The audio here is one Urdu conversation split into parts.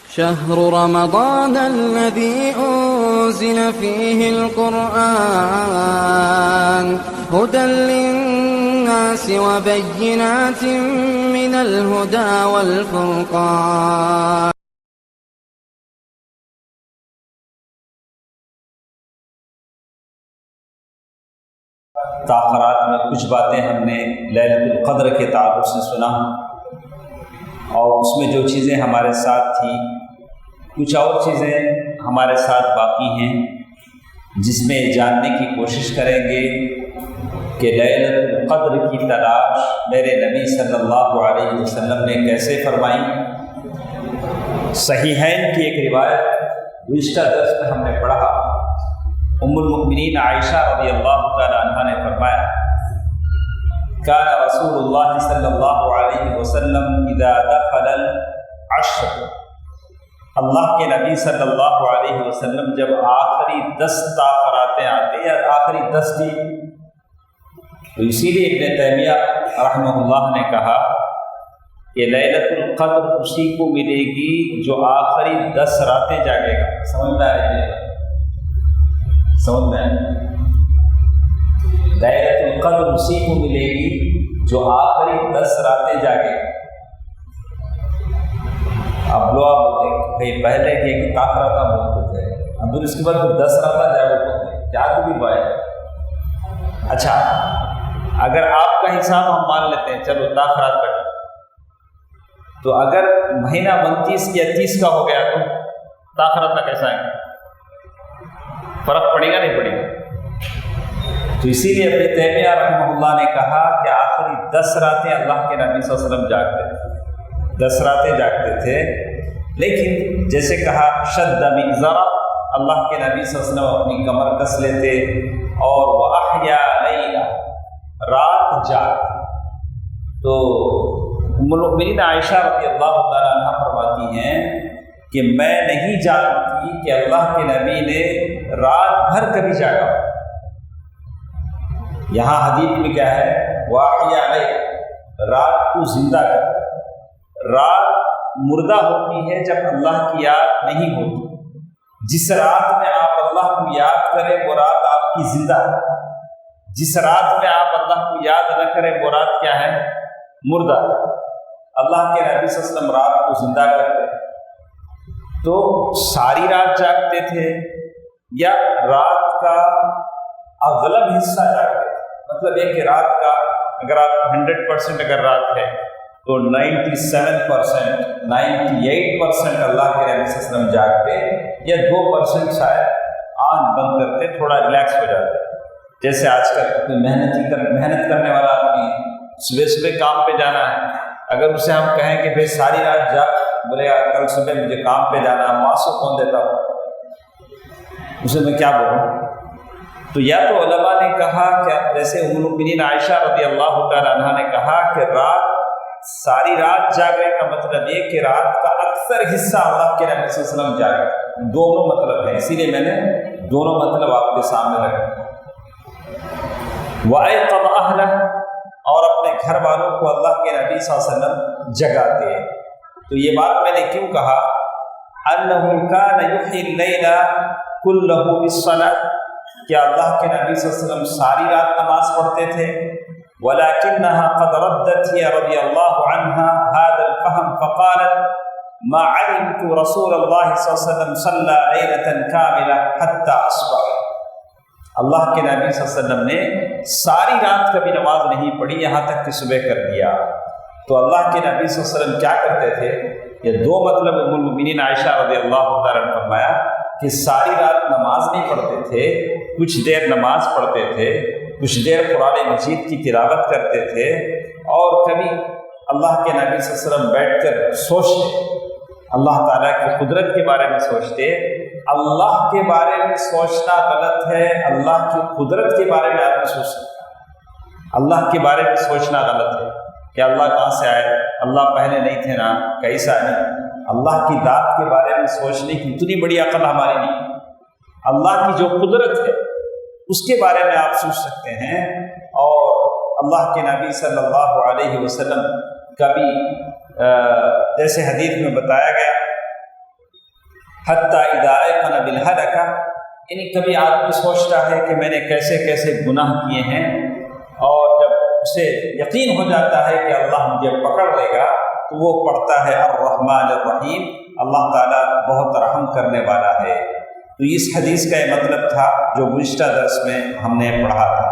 شهر رمضان الذي أنزل فيه القرآن هدى للناس وبينات من الهدى والفرقان. تاخرات میں کچھ باتیں ہم نے لیلۃ القدر کے تعلق سے سنا، اور اس میں جو چیزیں ہمارے ساتھ تھیں، کچھ اور چیزیں ہمارے ساتھ باقی ہیں جس میں جاننے کی کوشش کریں گے کہ لیلۃ القدر کی تلاش میرے نبی صلی اللہ علیہ وسلم نے کیسے فرمائی۔ صحیحین کی ایک روایت گزشتہ درس میں ہم نے پڑھا، ام المؤمنین عائشہ رضی اللہ تعالی عنہ نے فرمایا کان رسول اللہ صلی اللہ علیہ وسلم اذا دخل العشر، اللہ کے نبی صلی اللہ علیہ وسلم جب آخری 10 تاخراتیں آتے یا آخری 10 دن، تو اسی لیے ابن تیمیہ رحمہ اللہ نے کہا کہ لیلۃ القدر اسی کو ملے گی جو آخری 10 راتیں جاگے گا۔ سمجھ میں آئے؟ سمجھ میں؟ لیلۃ القدر اسی کو ملے گی جو آخری 10 راتیں جاگے گا۔ اب لوگ بولتے ہیں بھائی پہلے کہ تاخراتہ بولتے تھے، اب پھر اس کے بعد 10 راتہ جاگے بولتے ہیں، کیا تو بھی بات ہے؟ اچھا، اگر آپ کا حساب ہم مان لیتے ہیں، چلو تاخرات کا، تو اگر مہینہ 29 یا 30 کا ہو گیا تو تاخرات کا کیسا ہے؟ فرق پڑے گا نہیں پڑے گا؟ تو اسی لیے ابن تیمیہ رحمہ اللہ نے کہا کہ آخری 10 راتیں اللہ کے نبی صلی اللہ علیہ وسلم جاگتے تھے، 10 راتیں جاگتے تھے، لیکن جیسے کہا شد مئزرہ، اللہ کے نبی صلی اللہ علیہ وسلم اپنی کمر کس لیتے، اور وَأَحْيَا لَيْلًا، رات جاگ۔ تو ام المؤمنین عائشہ رضی اللہ تعالیٰ عنہ فرماتی ہیں کہ میں نہیں جانتی کہ اللہ کے نبی نے رات بھر کبھی جاگا۔ یہاں حدیث میں کیا ہے؟ وَأَحْيَا لَيْلًا، رات کو زندہ کر۔ رات مردہ ہوتی ہے جب اللہ کی یاد نہیں ہوتی۔ جس رات میں آپ اللہ کو یاد کریں وہ رات آپ کی زندہ ہے، جس رات میں آپ اللہ کو یاد نہ کریں وہ رات کیا ہے؟ مردہ ہے۔ اللہ کے نبی صلی اللہ علیہ وسلم رات کو زندہ کرتے تو ساری رات جاگتے تھے یا رات کا اغلب حصہ جاگتے تھے؟ مطلب یہ کہ رات کا اگر آپ 100% اگر رات ہے تو 97%، 98% اللہ کے نبی صلی اللہ علیہ وسلم جاگتے، یا 2% شاید آنکھ بند کرتے، تھوڑا ریلیکس ہو جاتے۔ جیسے آج کل کوئی محنت کرنے والا آدمی صبح صبح کام پہ جانا ہے، اگر اسے ہم کہیں کہ بھائی ساری رات جاگ، بولے یار کل صبح مجھے کام پہ جانا ہے، ماسو کون دیتا ہوں، اسے میں کیا بولوں؟ تو یا تو علماء نے کہا کہ جیسے ام المؤمنین عائشہ رضی اللہ تعالیٰ عنہ نے کہا کہ رات ساری رات جاگنے کا مطلب یہ کہ رات کا اکثر حصہ اللہ کے نبی صلی اللہ علیہ وسلم جاگے، دونوں مطلب ہیں، اسی لیے میں نے دونوں مطلب آپ کے سامنے رکھے۔ وَأَيْقَظَ أَهْلَهُ، اور اپنے گھر والوں کو اللہ کے نبی صلی اللہ علیہ وسلم جگاتے ہیں۔ تو یہ بات میں نے کیوں کہا؟ أَنَّهُ كَانَ يُحْيِي اللَّيْلَ كُلَّهُ بِالصَّلَاةِ، کیا اللہ کے نبی صلی اللہ علیہ وسلم ساری رات نماز پڑھتے تھے؟ وَلَكِنَّهَا قَدْ رَدَّتْ هِيَ رَضِيَ اللَّهُ عَنْهَا هَذَا الْفَهْمَ فَقَالَتْ مَا عَلِمْتُ رَسُولَ اللَّهِ صلی اللہ علیہ وسلم صَلَّى لَيْلَةً كَامِلَةً حَتَّى أَصْبَحَ، اللہ کے نبی صلی اللہ علیہ وسلم نے ساری رات کبھی نماز نہیں پڑھی یہاں تک کہ صبح کر دیا۔ تو اللہ کے نبی صلی اللہ علیہ وسلم کیا کرتے تھے؟ یہ 2 مطلب ام المؤمنین عائشہ رضی اللہ تعالیٰ عنہ نے فرمایا کہ ساری رات نماز نہیں پڑھتے تھے، کچھ دیر نماز پڑھتے تھے، کچھ دیر قرآن مجید کی تلاوت کرتے تھے، اور کبھی اللہ کے نبی صلی اللہ علیہ وسلم بیٹھ کر سوچتے، اللہ تعالیٰ کی قدرت کے بارے میں سوچتے۔ اللہ کے بارے میں سوچنا غلط ہے، اللہ کی قدرت کے بارے میں آدمی سوچ سکتا ہے۔ اللہ کے بارے میں سوچنا غلط ہے کہ اللہ کہاں سے آئے، اللہ پہلے نہیں تھے نا، کیسا نہیں۔ اللہ کی ذات کے بارے میں سوچنے کی اتنی بڑی عقل ہماری نہیں۔ اللہ کی جو قدرت ہے اس کے بارے میں آپ سوچ سکتے ہیں۔ اور اللہ کے نبی صلی اللہ علیہ وسلم کبھی جیسے حدیث میں بتایا گیا حتی اذا ایقن بالہلکہ، یعنی کبھی آدمی سوچتا ہے کہ میں نے کیسے کیسے گناہ کیے ہیں، اور جب اسے یقین ہو جاتا ہے کہ اللہ مجھے پکڑ لے گا تو وہ پڑھتا ہے الرحمن الرحیم، اللہ تعالیٰ بہت رحم کرنے والا ہے۔ تو اس حدیث کا یہ مطلب تھا جو گزشتہ درس میں ہم نے پڑھا تھا۔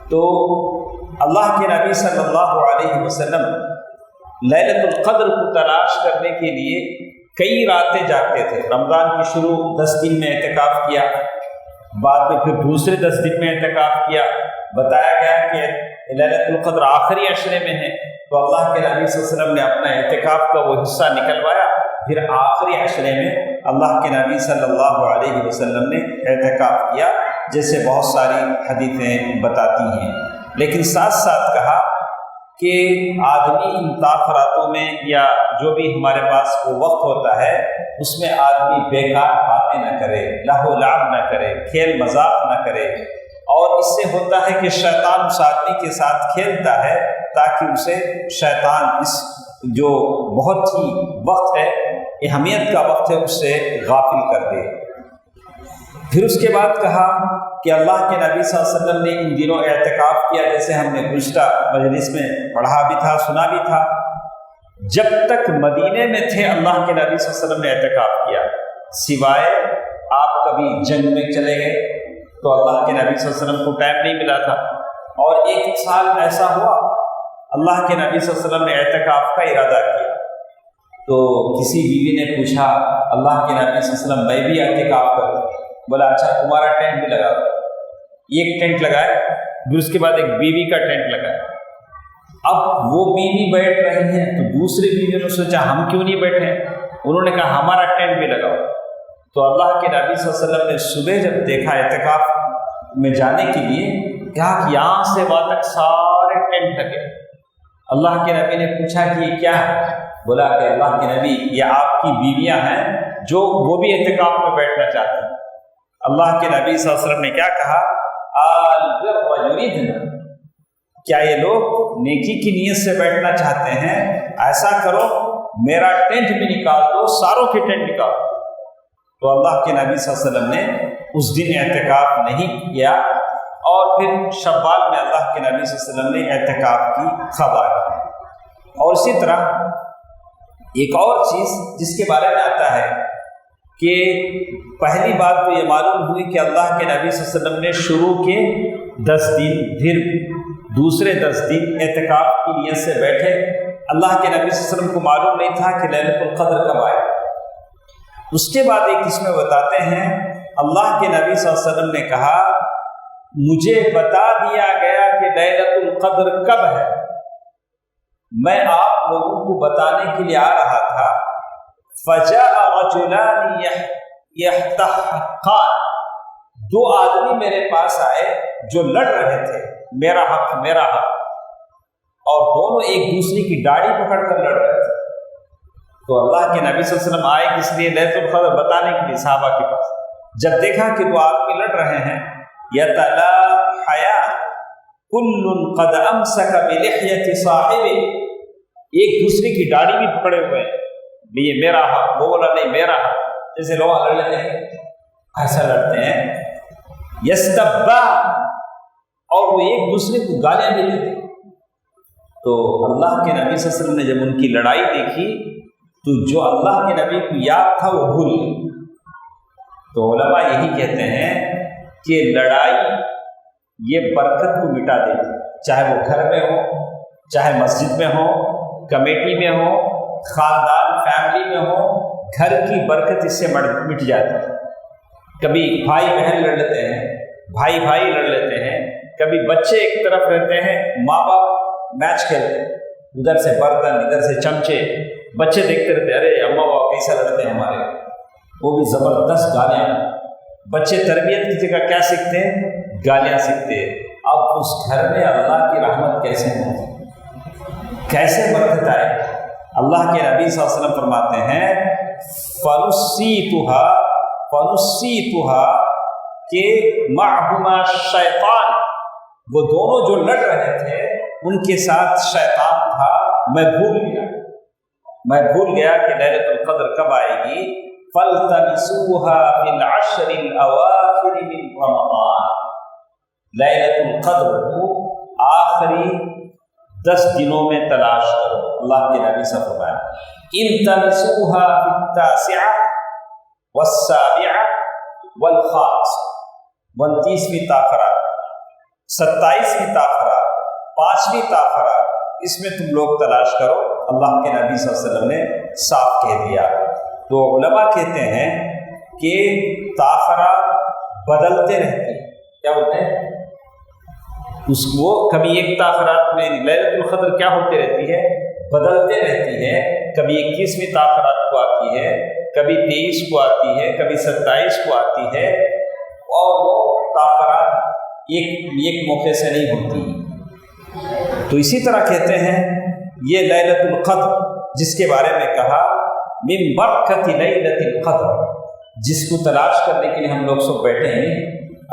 تو اللہ کے نبی صلی اللہ علیہ وسلم لیلۃ القدر کو تلاش کرنے کے لیے کئی راتیں جاگتے تھے۔ رمضان کی شروع 10 دن میں اعتکاف کیا، بعد میں پھر دوسرے 10 دن میں اعتکاف کیا۔ بتایا گیا کہ لیلۃ القدر آخری عشرے میں ہے، تو اللہ کے نبی صلی اللہ علیہ وسلم نے اپنا اعتکاف کا وہ حصہ نکلوایا، پھر آخری عشرے میں اللہ کے نبی صلی اللہ علیہ وسلم نے اعتکاف کیا، جیسے بہت ساری حدیثیں بتاتی ہیں۔ لیکن ساتھ ساتھ کہا کہ آدمی ان تاخراتوں میں یا جو بھی ہمارے پاس وہ وقت ہوتا ہے اس میں آدمی بیکار باتیں نہ کرے، لہو لعب نہ کرے، کھیل مذاق نہ کرے، اور اس سے ہوتا ہے کہ شیطان اس آدمی کے ساتھ کھیلتا ہے تاکہ اسے شیطان اس جو بہت ہی وقت ہے، اہمیت کا وقت ہے، اس سے غافل کر دے۔ پھر اس کے بعد کہا کہ اللہ کے نبی صلی اللہ علیہ وسلم نے ان دنوں اعتکاف کیا، جیسے ہم نے گزشتہ مجلس میں پڑھا بھی تھا، سنا بھی تھا۔ جب تک مدینے میں تھے اللہ کے نبی صلی اللہ علیہ وسلم نے اعتکاف کیا، سوائے آپ کبھی جنگ میں چلے گئے تو اللہ کے نبی صلی اللہ علیہ وسلم کو ٹائم نہیں ملا تھا، اور ایک سال ایسا ہوا اللہ کے نبی صلی اللہ علیہ وسلم نے اعتکاف کا ارادہ کیا، تو کسی بیوی نے پوچھا اللہ کے نبی صلی اللہ علیہ وسلم میں بھی اعتکاف کروں؟ بولا اچھا تمہارا ٹینٹ بھی لگا دو۔ ایک ٹینٹ لگائے، پھر اس کے بعد ایک بیوی کا ٹینٹ لگایا۔ اب وہ بیوی بیٹھ رہی ہیں تو دوسری بیوی نے سوچا ہم کیوں نہیں بیٹھے، انہوں نے کہا ہمارا ٹینٹ بھی لگاؤ۔ تو اللہ کے نبی صلی اللہ علیہ وسلم نے صبح جب دیکھا اعتکاف میں جانے کے لیے، کہا کہ یہاں سے وہاں تک سارے ٹینٹ لگے۔ اللہ کے نبی نے پوچھا کہ یہ کیا ہے؟ بولا کہ اللہ کے نبی یہ آپ کی بیویاں ہیں جو وہ بھی اعتکاف میں بیٹھنا چاہتے ہیں۔ اللہ کے نبی صلی اللہ علیہ وسلم نے کیا کہا؟ البر یریدن، کیا یہ لوگ نیکی کی نیت سے بیٹھنا چاہتے ہیں؟ ایسا کرو میرا ٹینٹ بھی نکال دو، ساروں کے ٹینٹ نکال دو۔ تو اللہ کے نبی صلی اللہ علیہ وسلم نے اس دن اعتکاف نہیں کیا، اور پھر شوال میں اللہ کے نبی صلی اللہ علیہ وسلم نے اعتکاف کی قضا کی۔ اور اسی طرح ایک اور چیز جس کے بارے میں آتا ہے کہ پہلی بات تو یہ معلوم ہوئی کہ اللہ کے نبی صلی اللہ علیہ وسلم نے شروع کے 10 دن پھر دوسرے 10 دن اعتکاف کی نیت سے بیٹھے۔ اللہ کے نبی صلی اللہ علیہ وسلم کو معلوم نہیں تھا کہ لیلۃ القدر کب آئے۔ اس کے بعد ایک اس میں بتاتے ہیں اللہ کے نبی صلی اللہ علیہ وسلم نے کہا مجھے بتا دیا گیا کہ لیلۃ القدر کب ہے، میں آپ لوگوں کو بتانے کے لیے آ رہا تھا۔ فجاء رجلان يحتحقان، 2 آدمی میرے پاس آئے جو لڑ رہے تھے، میرا حق میرا حق، اور دونوں ایک دوسرے کی داڑھی پکڑ کر لڑ رہے تھے۔ تو اللہ کے نبی صلی اللہ علیہ وسلم آئے کس لیے؟ لیلۃ القدر بتانے کے لیے صحابہ کے پاس۔ جب دیکھا کہ 2 آدمی لڑ رہے ہیں، یتلاحیان کل قد امسک بلحیۃ صاحبہ، ایک دوسرے کی داڑھی بھی پکڑے ہوئے ہیں، یہ میرا حق، وہ بولا نہیں میرا حق، جیسے لوگ لڑ لیتے ہیں ایسا لڑتے ہیں۔ یستبا، اور وہ ایک دوسرے کو گالیاں بھی دیتے۔ تو اللہ کے نبی صلی اللہ علیہ وسلم نے جب ان کی لڑائی دیکھی تو جو اللہ کے نبی کو یاد تھا وہ بھول گئے۔ تو علماء یہی کہتے ہیں کہ لڑائی یہ برکت کو مٹا دیتی، چاہے وہ گھر میں ہو، چاہے مسجد میں ہو، کمیٹی میں ہو، خاندان فیملی میں ہو، گھر کی برکت اس سے مٹ جاتی ہے۔ کبھی بھائی بہن لڑ لیتے ہیں، بھائی بھائی لڑ لیتے ہیں، کبھی بچے ایک طرف رہتے ہیں، ماں باپ میچ کھیلتے ہیں، ادھر سے برتن ادھر سے چمچے، بچے دیکھتے رہتے ہیں ارے اماں باپ کیسا لڑتے ہیں ہمارے، وہ بھی زبردست گالیاں۔ بچے تربیت کی جگہ کیا سیکھتے ہیں؟ گالیاں سیکھتے ہیں۔ اب اس گھر میں اللہ کی رحمت کیسے ہو، کیسے برکت آئے؟ اللہ کے نبی صلی اللہ علیہ وسلم فرماتے ہیں فَنُسِّيتُهَا کہ مَعْهُمَا الشَّيْطَانِ، وہ دونوں جو لڑ رہے تھے ان کے ساتھ شیطان تھا، میں بھول گیا، میں بھول گیا کہ لیلۃ القدر کب آئے گی. فَالْتَمِسُوهَا فِي الْعَشْرِ الْأَوَاخِرِ مِنْ رَمَضَانَ. لیلۃ القدر کو آخری 10 دنوں میں تلاش کرو. اللہ کے نبی سے فرمایا التمسوها في التاسعة والسابعة والخامسة. 29ویں تاخرات، 27ویں تاخرات، 5ویں تاخرات، اس میں تم لوگ تلاش کرو. اللہ کے نبی صلی اللہ علیہ وسلم نے صاف کہہ دیا. تو علماء کہتے ہیں کہ تاخرات بدلتے رہتے ہیں. کیا بولتے ہیں اس کو؟ کبھی ایک تاخرات میں لیلۃ القدر کیا ہوتی رہتی ہے؟ بدلتے رہتی ہے. کبھی 21ویں تاخرات کو آتی ہے، کبھی 23 کو آتی ہے، کبھی 27 کو آتی ہے، اور وہ تاخرات ایک موقع سے نہیں ہوتی. تو اسی طرح کہتے ہیں یہ لیلۃ القدر جس کے بارے میں کہا من برکت لیلۃ القدر، جس کو تلاش کرنے کے لیے ہم لوگ سب بیٹھے ہیں.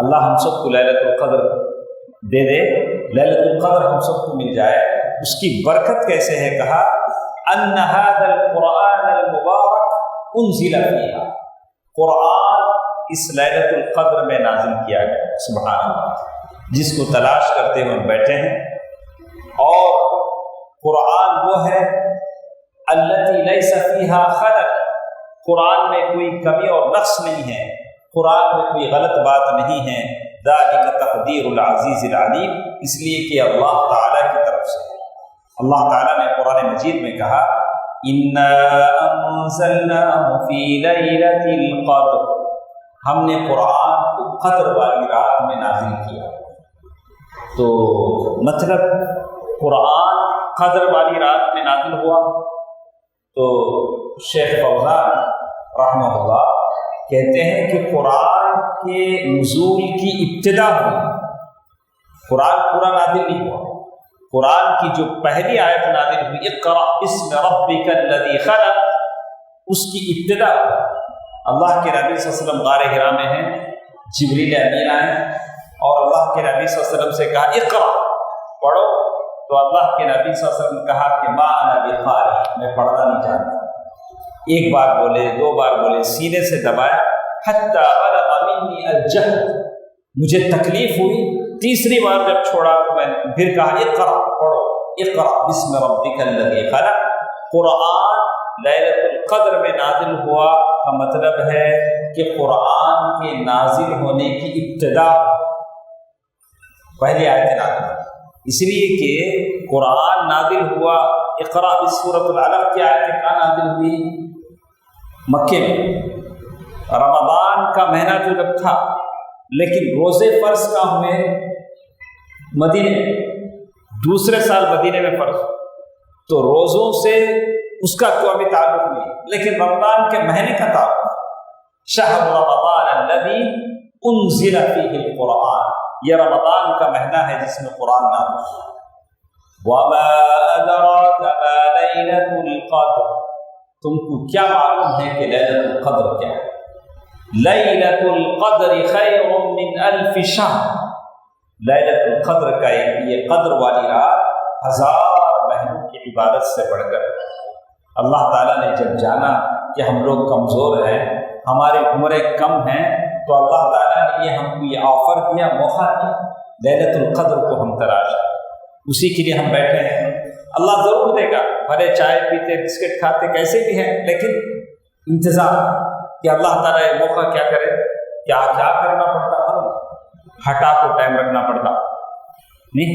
اللہ ہم سب کو لیلۃ القدر دے دے، لیلۃ القدر ہم سب کو مل جائے. اس کی برکت کیسے ہے؟ کہا ان هذا القرآن المبارک انزل فیہا. قرآن اس لیلۃ القدر میں نازل کیا گیا. سبحان اللہ. جس کو تلاش کرتے ہوئے بیٹھے ہیں. اور قرآن وہ ہے التی لیس فیہا خلل. قرآن میں کوئی کمی اور نقص نہیں ہے، قرآن میں کوئی غلط بات نہیں ہے. ذالک تقدیر العزیز العلیم، اس لیے کہ اللہ تعالیٰ کی طرف سے. اللہ تعالیٰ نے قرآن مجید میں کہا انا انزلناہ فی لیلۃ القدر، ہم نے قرآن کو قدر والی رات میں نازل کیا. تو مطلب قرآن قدر والی رات میں نازل ہوا. تو شیخ فوزان رحمہ اللہ کہتے ہیں کہ قرآن کے نزول کی ابتدا ہوئی. قرآن پورا نازل نہیں ہوا. قرآن کی جو پہلی آیت نازل ہوئی اقرأ بسم ربک الذی خلق، اس کی ابتدا ہوئی. اللہ کے نبی صلی اللہ علیہ وسلم غار حرا میں ہیں، جبریل امین آئے اور اللہ کے نبی صلی اللہ علیہ وسلم سے کہا اقرأ، پڑھو. تو اللہ کے نبی صلی اللہ علیہ وسلم نے کہا کہ ما انا بقاری، میں پڑھنا نہیں جانتا. ایک بار بولے، 2 بار بولے، سینے سے دبایا حتی بلغ منی الجہد، مجھے تکلیف ہوئی. تیسری بار جب چھوڑا تو میں پھر کہا اقرأ، پڑھو. اقرأ بسم ربک الذی خلق. قرآن لیلۃ القدر میں نازل ہوا کا مطلب ہے کہ قرآن کے نازل ہونے کی ابتدا پہلی آیت نازل، اس لیے کہ قرآن نازل ہوا. اقرأ بسورۃ العلق کی آیت کہاں نازل ہوئی؟ مکے میں. رمضان کا مہینہ جو جب تھا، لیکن روزے فرض کا ہوئے مدینے، دوسرے سال مدینے میں فرض. تو روزوں سے اس کا تو ابھی تعلق نہیں، لیکن رمضان کے مہینے کا تعلق. شہر رمضان الذی انزل فیہ القرآن، یہ رمضان کا مہینہ ہے جس میں قرآن نازل ہوا. وما ادراک ما لیلۃ القدر، تم کو کیا معلوم ہے کہ لیلۃ القدر کیا ہے؟ لیلۃ القدر خیر من الف شہر، لیلۃ القدر کا یہ قدر والی رات 1000 مہینوں کی عبادت سے بڑھ کر. اللہ تعالیٰ نے جب جانا کہ ہم لوگ کمزور ہیں، ہماری عمریں کم ہیں، تو اللہ تعالیٰ نے یہ ہم کو یہ آفر دیا، موقع دیا، لیلۃ القدر کو ہم تلاش کریں. اسی کے لیے ہم بیٹھے ہیں. اللہ ضرور دے گا، بھلے چائے پیتے بسکٹ کھاتے کیسے بھی ہیں، لیکن انتظار کہ اللہ تعالیٰ یہ موقع کیا کرے. کیا کرنا پڑتا ہے؟ ہٹا کو ٹائم رکھنا پڑتا نہیں.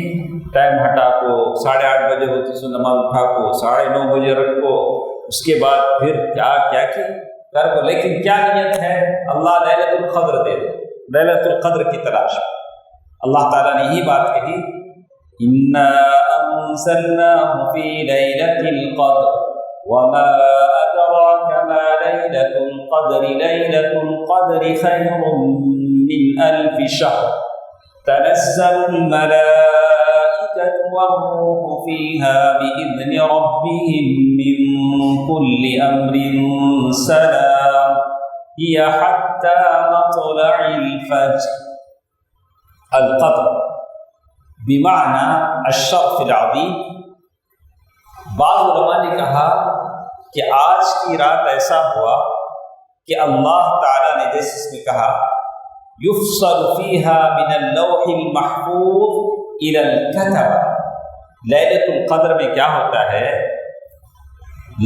ٹائم ہٹا کو 8:30 بجے ہوتی سو نماز اٹھا کو 9:30 بجے رکھو، اس کے بعد پھر کیا کر کو. لیکن کیا نیت ہے؟ اللہ لیلۃ القدر دے دے. لیلۃ القدر کی تلاش. اللہ تعالیٰ نے یہی بات کہی انا انزلناه في ليلة القدر وما أدراك ما ليلة القدر ليلة القدر خير من ألف شهر تنزل الملائكة والروح فيها بإذن ربهم من كل أمر سلام هي حتى مطلع الفجر. القدر بمعنى الشرف العظیم. بعض علماء نے کہا کہ آج کی رات ایسا ہوا کہ اللہ تعالیٰ نے جیسے اس میں کہا یفصل فیہا من اللوح المحفوظ الی الکتب، لیلۃ القدر میں کیا ہوتا ہے،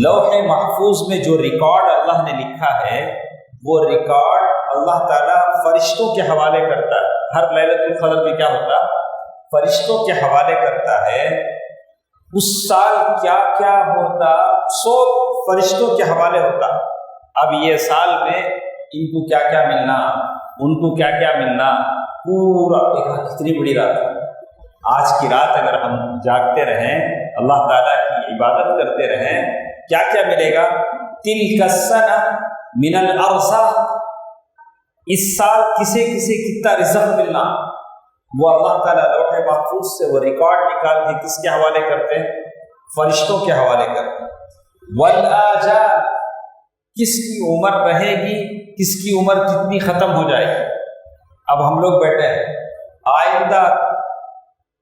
لوح محفوظ میں جو ریکارڈ اللہ نے لکھا ہے وہ ریکارڈ اللہ تعالیٰ فرشتوں کے حوالے کرتا ہے۔ ہر لیلۃ القدر میں کیا ہوتا، فرشتوں کے حوالے کرتا ہے۔ اس سال کیا کیا ہوتا سب فرشتوں کے حوالے ہوتا۔ اب یہ سال میں ان کو کیا کیا ملنا، ان کو کیا کیا ملنا، پورا دیکھا کتنی بڑی رات ہے۔ آج کی رات اگر ہم جاگتے رہیں، اللہ تعالیٰ کی عبادت کرتے رہیں، کیا کیا ملے گا، تلک السنہ من الارزاق، اس سال کسے کسے کتنا رزق ملنا، وہ اللہ تعالیٰ لوح محفوظ سے وہ ریکارڈ نکال کے کس کے حوالے کرتے ہیں، فرشتوں کے حوالے کرتے ہیں۔ والآجال، کس کی عمر رہے گی، کس کی عمر کتنی ختم ہو جائے گی۔ اب ہم لوگ بیٹھے ہیں،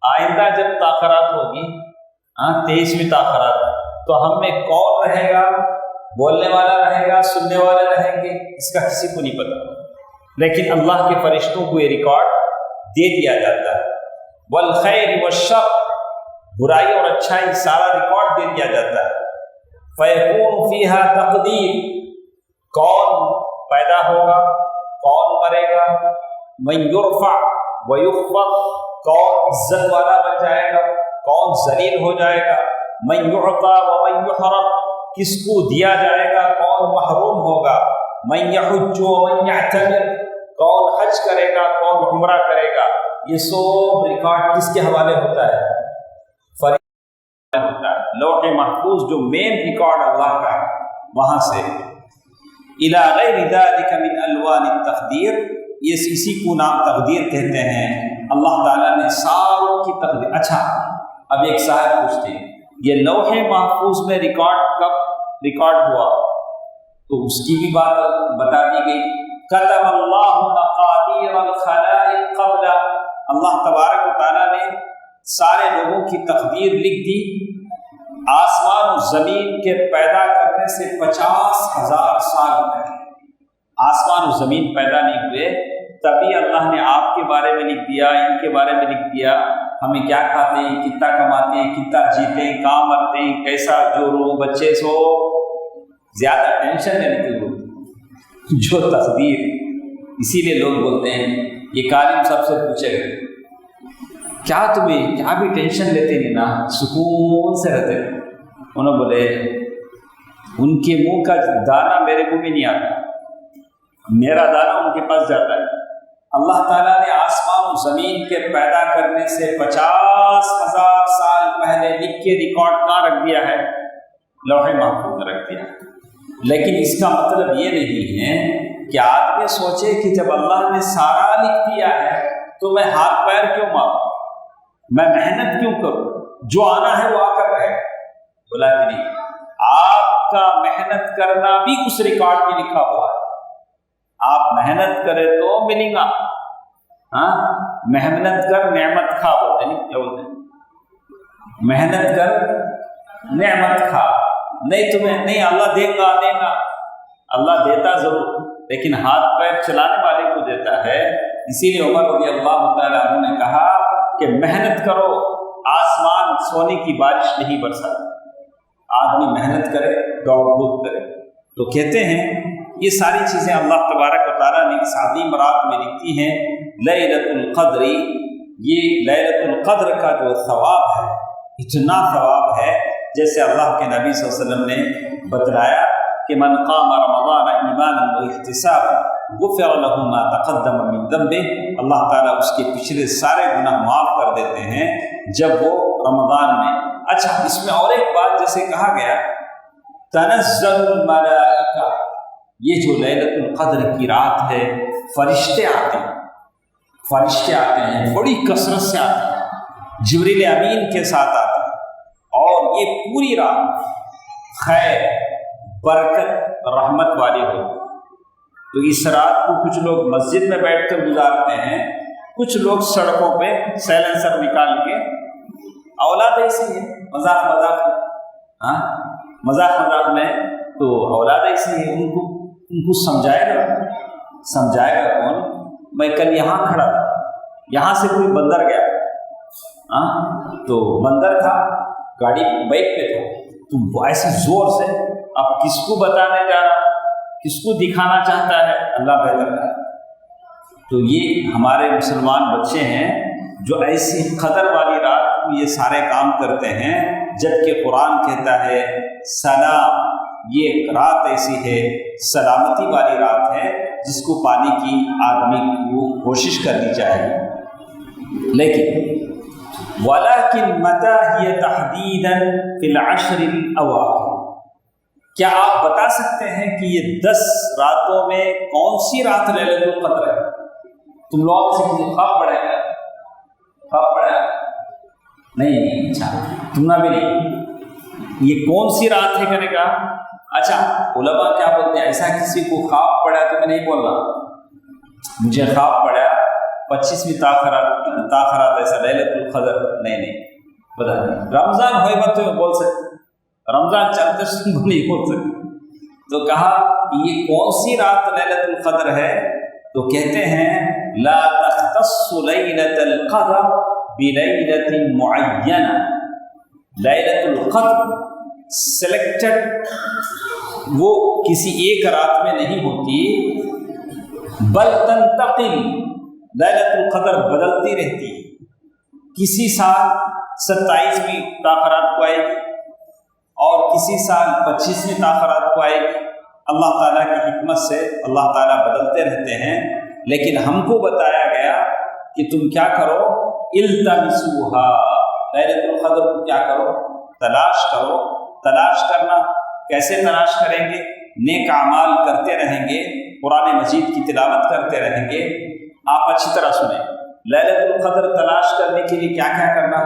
آئندہ جب تاخرات ہوگی، 23ویں تاخرات، تو ہم میں کون رہے گا، بولنے والا رہے گا، سننے والے رہیں گے، اس کا کسی کو نہیں پتہ، لیکن اللہ کے فرشتوں کو یہ ریکارڈ دے دیا جاتا ہے۔ والخیر والشر، برائی اور اچھائی سارا ریکارڈ دے دیا جاتا ہے۔ فیکون فیہا تقدیر، کون پیدا ہوگا، کون مرے گا، من یرفع ویخفض، کون عزت والا بن جائے گا، کون ذلیل ہو جائے گا، من یعطى ومن یحرم، کس کو دیا جائے گا، کون محروم ہوگا، من یحج ومن یعتمر، کون حج کرے گا، کون عمرہ کرے گا۔ یہ سب ریکارڈ کس کے حوالے ہوتا ہے، فرشتوں ہوتا ہے۔ لوح محفوظ جو مین ریکارڈ اللہ کا ہے، وہاں سے الی غیر ذلک من الوان التقدیر، یہ اسی کو نام تقدیر کہتے ہیں۔ اللہ تعالیٰ نے ساروں کی تقدیر۔ اچھا، اب ایک صاحب پوچھتے ہیں یہ لوح محفوظ میں ریکارڈ کب ریکارڈ ہوا، تو اس کی بھی بات بتا دی گئی۔ کتب اللہ مقادیر الخلائق قبل، اللہ تبارک و تعالیٰ نے سارے لوگوں کی تقدیر لکھ دی آسمان و زمین کے پیدا کرنے سے 50,000 سال پہلے۔ آسمان و زمین پیدا نہیں ہوئے، تبھی اللہ نے آپ کے بارے میں لکھ دیا، ان کے بارے میں لکھ دیا، ہمیں کیا کھاتے ہیں، کتنا کماتے ہیں، کتنا جیتے ہیں، کہاں مرتے ہیں، کیسا جو رو بچے سو، زیادہ ٹینشن نہیں لیتے لوگ جو تقدیر۔ اسی لیے لوگ بولتے ہیں، یہ کالم سب سے پوچھے گا کیا تمہیں کیا بھی ٹینشن لیتے نہیں نا، سکون سے رہتے۔ انہوں بولے ان کے منہ کا دانہ میرے منہ میں نہیں آتا، میرا دانہ ان کے پاس جاتا ہے۔ اللہ تعالیٰ نے آسمان و زمین کے پیدا کرنے سے 50,000 سال پہلے لکھ کے ریکارڈ کہاں رکھ دیا ہے، لوح محفوظ میں رکھ دیا۔ لیکن اس کا مطلب یہ نہیں ہے کہ آدمی سوچے کہ جب اللہ نے سارا لکھ دیا ہے تو میں ہاتھ پیر کیوں ماروں، میں محنت کیوں کروں، جو آنا ہے وہ آ کر رہے۔ بولا کہ نہیں، آپ کا محنت کرنا بھی اس ریکارڈ میں لکھا ہوا ہے، آپ محنت کرے تو ملیں گا۔ محنت کر نعمت کھا، بولتے نہیں کیا بولتے، محنت کر نعمت کھا، نہیں تمہیں نہیں اللہ دے گا، اللہ دیتا ضرور لیکن ہاتھ پیر چلانے والے کو دیتا ہے۔ اسی لیے عمر رضی اللہ تعالیٰ عنہ نے کہا کہ محنت کرو، آسمان سونے کی بارش نہیں برساتا، آدمی محنت کرے، دوڑ دھوپ کرے۔ تو کہتے ہیں یہ ساری چیزیں اللہ تبارک و تعالیٰ نے اس عظیم رات میں لکھی ہیں۔ لیلۃ القدر، یہ لیلۃ القدر کا جو ثواب ہے اتنا ثواب ہے، جیسے اللہ کے نبی صلی اللہ علیہ وسلم نے بتلایا کہ من قام رمضان ایمانا واحتسابا غفر له ما تقدم من ذنبه، اللہ تعالیٰ اس کے پچھلے سارے گناہ معاف کر دیتے ہیں جب وہ رمضان میں۔ اچھا، اس میں اور ایک بات جیسے کہا گیا تنزل الملائکہ، یہ جو لیلۃ القدر کی رات ہے فرشتے آتے ہیں، بڑی کثرت سے آتے ہیں، جبریل امین کے ساتھ آتے ہیں، اور یہ پوری رات خیر، برکت، رحمت والی ہو۔ تو اس رات کو کچھ لوگ مسجد میں بیٹھ کر گزارتے ہیں، کچھ لوگ سڑکوں پہ سیلنسر نکال کے، اولاد ایسی ہے مذاق میں، مذاق مذاق میں تو اولاد ایسی ہے، ان کو سمجھائے گا کون؟ میں کل یہاں کھڑا تھا، یہاں سے کوئی بندر گیا، تو بندر تھا، گاڑی بائک پہ تھا، تو ایسے زور سے اب کس کو بتانے جا رہا، کس کو دکھانا چاہتا ہے، اللہ بہتر ہے۔ تو یہ ہمارے مسلمان بچے ہیں جو ایسی قدر والی رات کو یہ سارے کام کرتے ہیں، جبکہ قرآن کہتا ہے سلام، یہ رات ایسی ہے، سلامتی والی رات ہے جس کو پانے کی آدمی کو کوشش کرنی چاہیے۔ لیکن وَلَكِنْ مَتَى هِيَ تَحْدِيدًا فِي الْعَشْرِ الْأَوَاخِرِ، کیا آپ بتا سکتے ہیں کہ یہ 10 راتوں میں کون سی رات لیلۃ القدر ہے؟ تم لوگوں سے کسی خواب پڑھے گا؟ خواب پڑھا نہیں؟ اچھا، تم نے بھی نہیں، یہ کون سی رات ہے کرے گا؟ اچھا، علماء کیا بولتے ہیں، ایسا کسی کو خواب پڑا تو میں نہیں بول رہا مجھے خواب پڑا 25ویں تاخرات ایسا لیلۃ القدر، نہیں بتا، رمضان ہوئے بات تو میں بول سکتا، رمضان چلتے سن نہیں بول سکتا۔ تو کہا یہ کون سی رات لیلۃ القدر ہے؟ تو کہتے ہیں لا تختص لیلۃ القدر بلیلۃ معینہ، لیلۃ القدر سلیکٹڈ وہ کسی ایک رات میں نہیں ہوتی، بل تنتقل، لیلۃ القدر بدلتی رہتی ہے، کسی سال 27ویں تاخرات کو آئے گی اور کسی سال 25ویں تاخرات کو آئے گی، اللہ تعالیٰ کی حکمت سے اللہ تعالیٰ بدلتے رہتے ہیں۔ لیکن ہم کو بتایا گیا کہ تم کیا کرو، التمسوہا، لیلۃ القدر کو کیا کرو، تلاش کرو۔ تلاش کرنا کیسے تلاش کریں گے؟ نیک اعمال کرتے رہیں گے، قرآن مجید کی تلاوت کرتے رہیں گے۔ آپ اچھی طرح سنیں، لیلۃ القدر تلاش کرنے کے لیے کیا کیا کرنا؟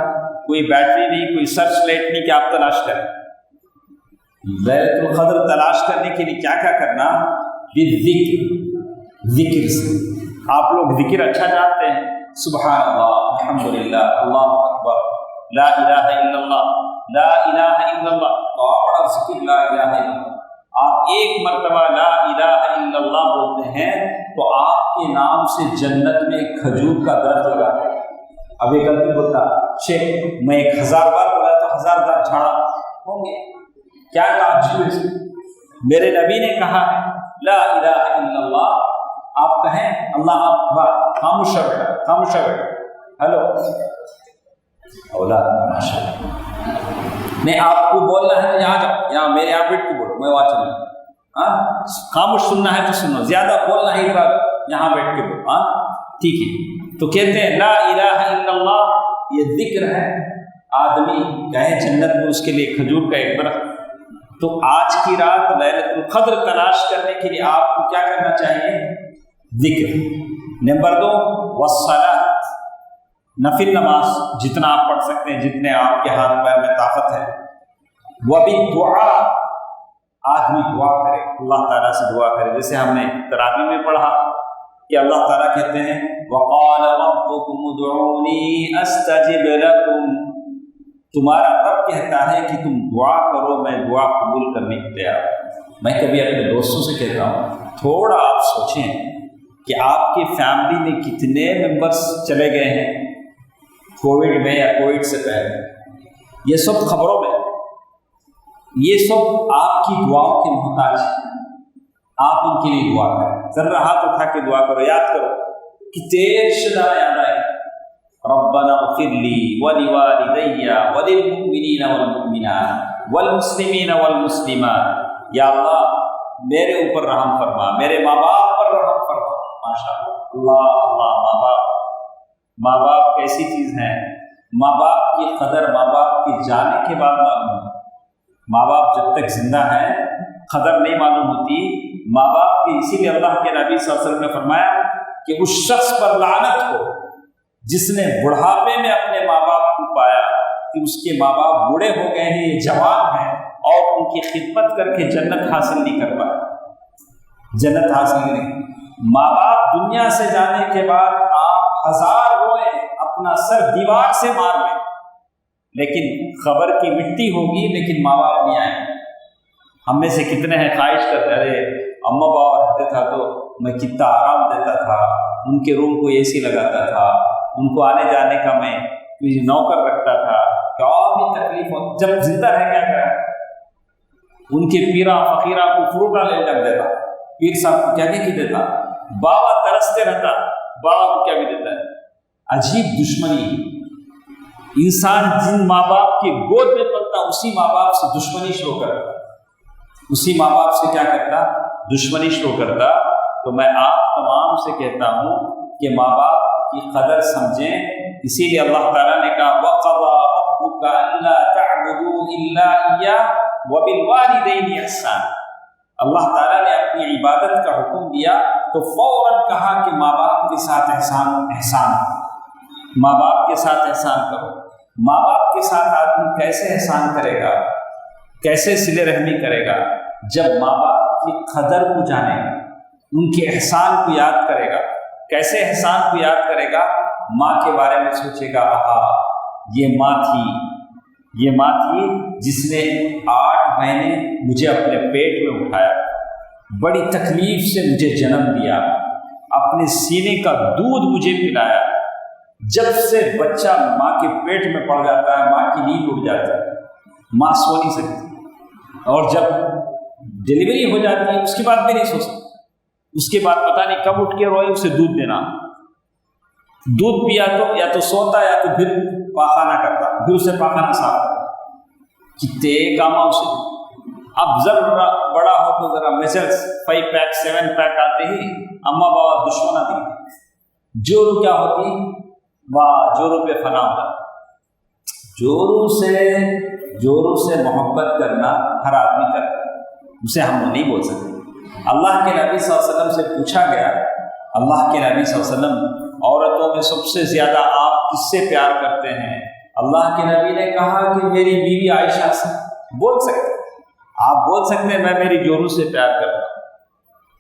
کوئی بیٹری نہیں، کوئی سرچ لائٹ نہیں کہ آپ تلاش کریں۔ لیلۃ القدر تلاش کرنے کے لیے کیا کیا کرنا؟ بالذکر، ذکر سے۔ آپ لوگ ذکر اچھا جانتے ہیں، سبحان اللہ، الحمدللہ، اللہ اکبر، لا الہ الا اللہ، لا الہ الا اللہ، تو بڑا ذکر لا الہ الا اللہ۔ آپ ایک مرتبہ لا الہ الا اللہ بولتے ہیں تو آپ کے نام سے جنت میں کھجور کا درخت لگا ہے۔ اب ایک آدمی بولتا شیخ میں 1000 بار بولا تو 1000 بار جھاڑا ہوں گے، کیا تعجب ہے؟ میرے نبی نے کہا ہے لا الہ الا اللہ، آپ کہیں اللہ اکبر، خاموش ہو بیٹا، خاموش ہو بیٹا، ہلو اولاد ماشاءاللہ، میں آپ کو بولنا ہے یہاں جاؤ، یہاں میرے یہاں بیٹھ کے بولو، میں وہاں چلوں، ہاں خاموش سننا ہے تو سنو، زیادہ بولنا ہے یہاں بیٹھ کے بولو، ہاں ٹھیک ہے۔ تو کہتے ہیں لا الہ الا اللہ یہ ذکر ہے، آدمی کہے جنت میں اس کے لیے کھجور کا ایک درخت۔ تو آج کی رات لیلۃ القدر تلاش کرنے کے لیے آپ کو کیا کرنا چاہیے؟ ذکر۔ نمبر 2 والصلاۃ، نفل نماز جتنا آپ پڑھ سکتے ہیں، جتنے آپ کے ہاتھ پیر میں طاقت ہے۔ وبالدعاء، آدمی دعا کرے، اللہ تعالیٰ سے دعا کرے، جیسے ہم نے تراویح میں پڑھا کہ اللہ تعالیٰ کہتے ہیں وقال ربكم ادعوني استجب لكم، تمہارا رب کہتا ہے کہ تم دعا کرو، میں دعا قبول کرنے کے تیار ہوں۔ میں کبھی اپنے دوستوں سے کہتا ہوں تھوڑا آپ سوچیں کہ آپ کی فیملی میں کتنے ممبرس چلے گئے ہیں کووڈ میں یا کووڈ سے پہلے، یہ سب خبروں میں، یہ سب آپ کی دعاؤں کے محتاج ہیں۔ آپ ان کے لیے دعا کریں، ذرا ہاتھ اٹھا کے دعا کرو، یاد کرو کتنے شدہ یاد آئے ربنا اغفر لی ولوالدی وللمؤمنین والمؤمنات والمسلمین والمسلمات، یا اللہ میرے اوپر رحم فرما، میرے ماں باپ پر رحم فرما۔ ماشاء اللہ، اللہ ماں باپ کیسی چیز ہیں، ماں باپ کی قدر ماں باپ کے جانے کے بعد معلوم ہوتی، ماں باپ جب تک زندہ ہیں قدر نہیں معلوم ہوتی ماں باپ کی۔ اسی لیے اللہ کے نبی صلی اللہ علیہ وسلم نے فرمایا کہ اس شخص پر لعنت ہو جس نے بڑھاپے میں اپنے ماں باپ کو پایا کہ اس کے ماں باپ بوڑھے ہو گئے ہیں، یہ جوان ہیں اور ان کی خدمت کر کے جنت حاصل نہیں کر پایا، جنت حاصل نہیں۔ ماں باپ دنیا سے جانے کے بعد آپ 1000 روئیں، اپنا سر دیوار سے مار لیں، لیکن خبر کی مٹی ہوگی لیکن ماں باپ نہیں آئیں، ہم میں سے کتنے ہیں خواہش کرتے ارے اماں بابا رہتے تھا تو میں کتنا آرام دیتا تھا، ان کے روم کو اے سی لگاتا تھا، ان کو آنے جانے کا میں نوکر رکھتا تھا، کیا بھی تکلیف ہو، جب زندہ رہ کیا کرا، ان کے پیرا فقیرہ کو فروٹا لے کر دیتا، پیر صاحب کو کیا کہ دیتا، بابا ترستے رہتا، بابا کو کیا بھی دیتا ہے۔ عجیب دشمنی، انسان جن ماں باپ کے گود میں پلتا اسی ماں باپ سے دشمنی شروع کرتا، اسی ماں باپ سے کیا کرتا، دشمنی شروع کرتا۔ تو میں آپ تمام سے کہتا ہوں کہ ماں باپ کی قدر سمجھیں، اسی لیے اللہ تعالیٰ نے کہا وَقَضَىٰ رَبُّكَ أَلَّا تَعْبُدُوا إِلَّا إِيَّاهُ وَبِالْوَالِدَيْنِ إِحْسَانًا۔ اللہ تعالیٰ نے اپنی عبادت کا حکم دیا تو فوراً کہا کہ ماں باپ کے ساتھ احسان ماں باپ کے ساتھ احسان کرو۔ ماں باپ کے ساتھ آدمی کیسے احسان کرے گا، کیسے صلہ رحمی کرے گا، جب ماں باپ کی قدر کو جانے گا، ان کے احسان کو یاد کرے گا۔ کیسے احسان کو یاد کرے گا، ماں کے بارے میں سوچے گا یہ ماں تھی جس نے 8 مہینے مجھے اپنے پیٹ میں اٹھایا، بڑی تکلیف سے مجھے جنم دیا، اپنے سینے کا دودھ مجھے پلایا۔ جب سے بچہ ماں کے پیٹ میں پڑ جاتا ہے ماں کی نیند اڑ جاتی ہے، ماں سو نہیں سکتی، اور جب ڈلیوری ہو جاتی ہے اس کے بعد بھی نہیں سو سکتی، اس کے بعد پتہ نہیں کب اٹھ کے روئے، اسے دودھ دینا، دودھ پیا تو یا تو سوتا یا تو پھر پاخانہ کرتا، پھر اسے پاخانہ صاف کرتا، کتنے کام اسے۔ اب ذرا بڑا ہو تو ذرا میسرس 5 پیک 7 پیک آتے ہی اماں بابا دشمن آتی، جورو کیا ہوتی، واہ جورو پہ فنا ہوتا۔ جورو سے محبت کرنا ہر آدمی کرتا ہے، اسے ہم نہیں بول سکتے۔ اللہ کے نبی صلی اللہ علیہ وسلم سے پوچھا گیا، اللہ کے نبی صلی اللہ علیہ وسلم عورتوں میں سب سے زیادہ آپ کس سے پیار کرتے ہیں؟ اللہ کے نبی نے کہا کہ میری بیوی عائشہ سے۔ بول سکتے آپ، بول سکتے ہیں میں میری جورو سے پیار کرتا ہوں۔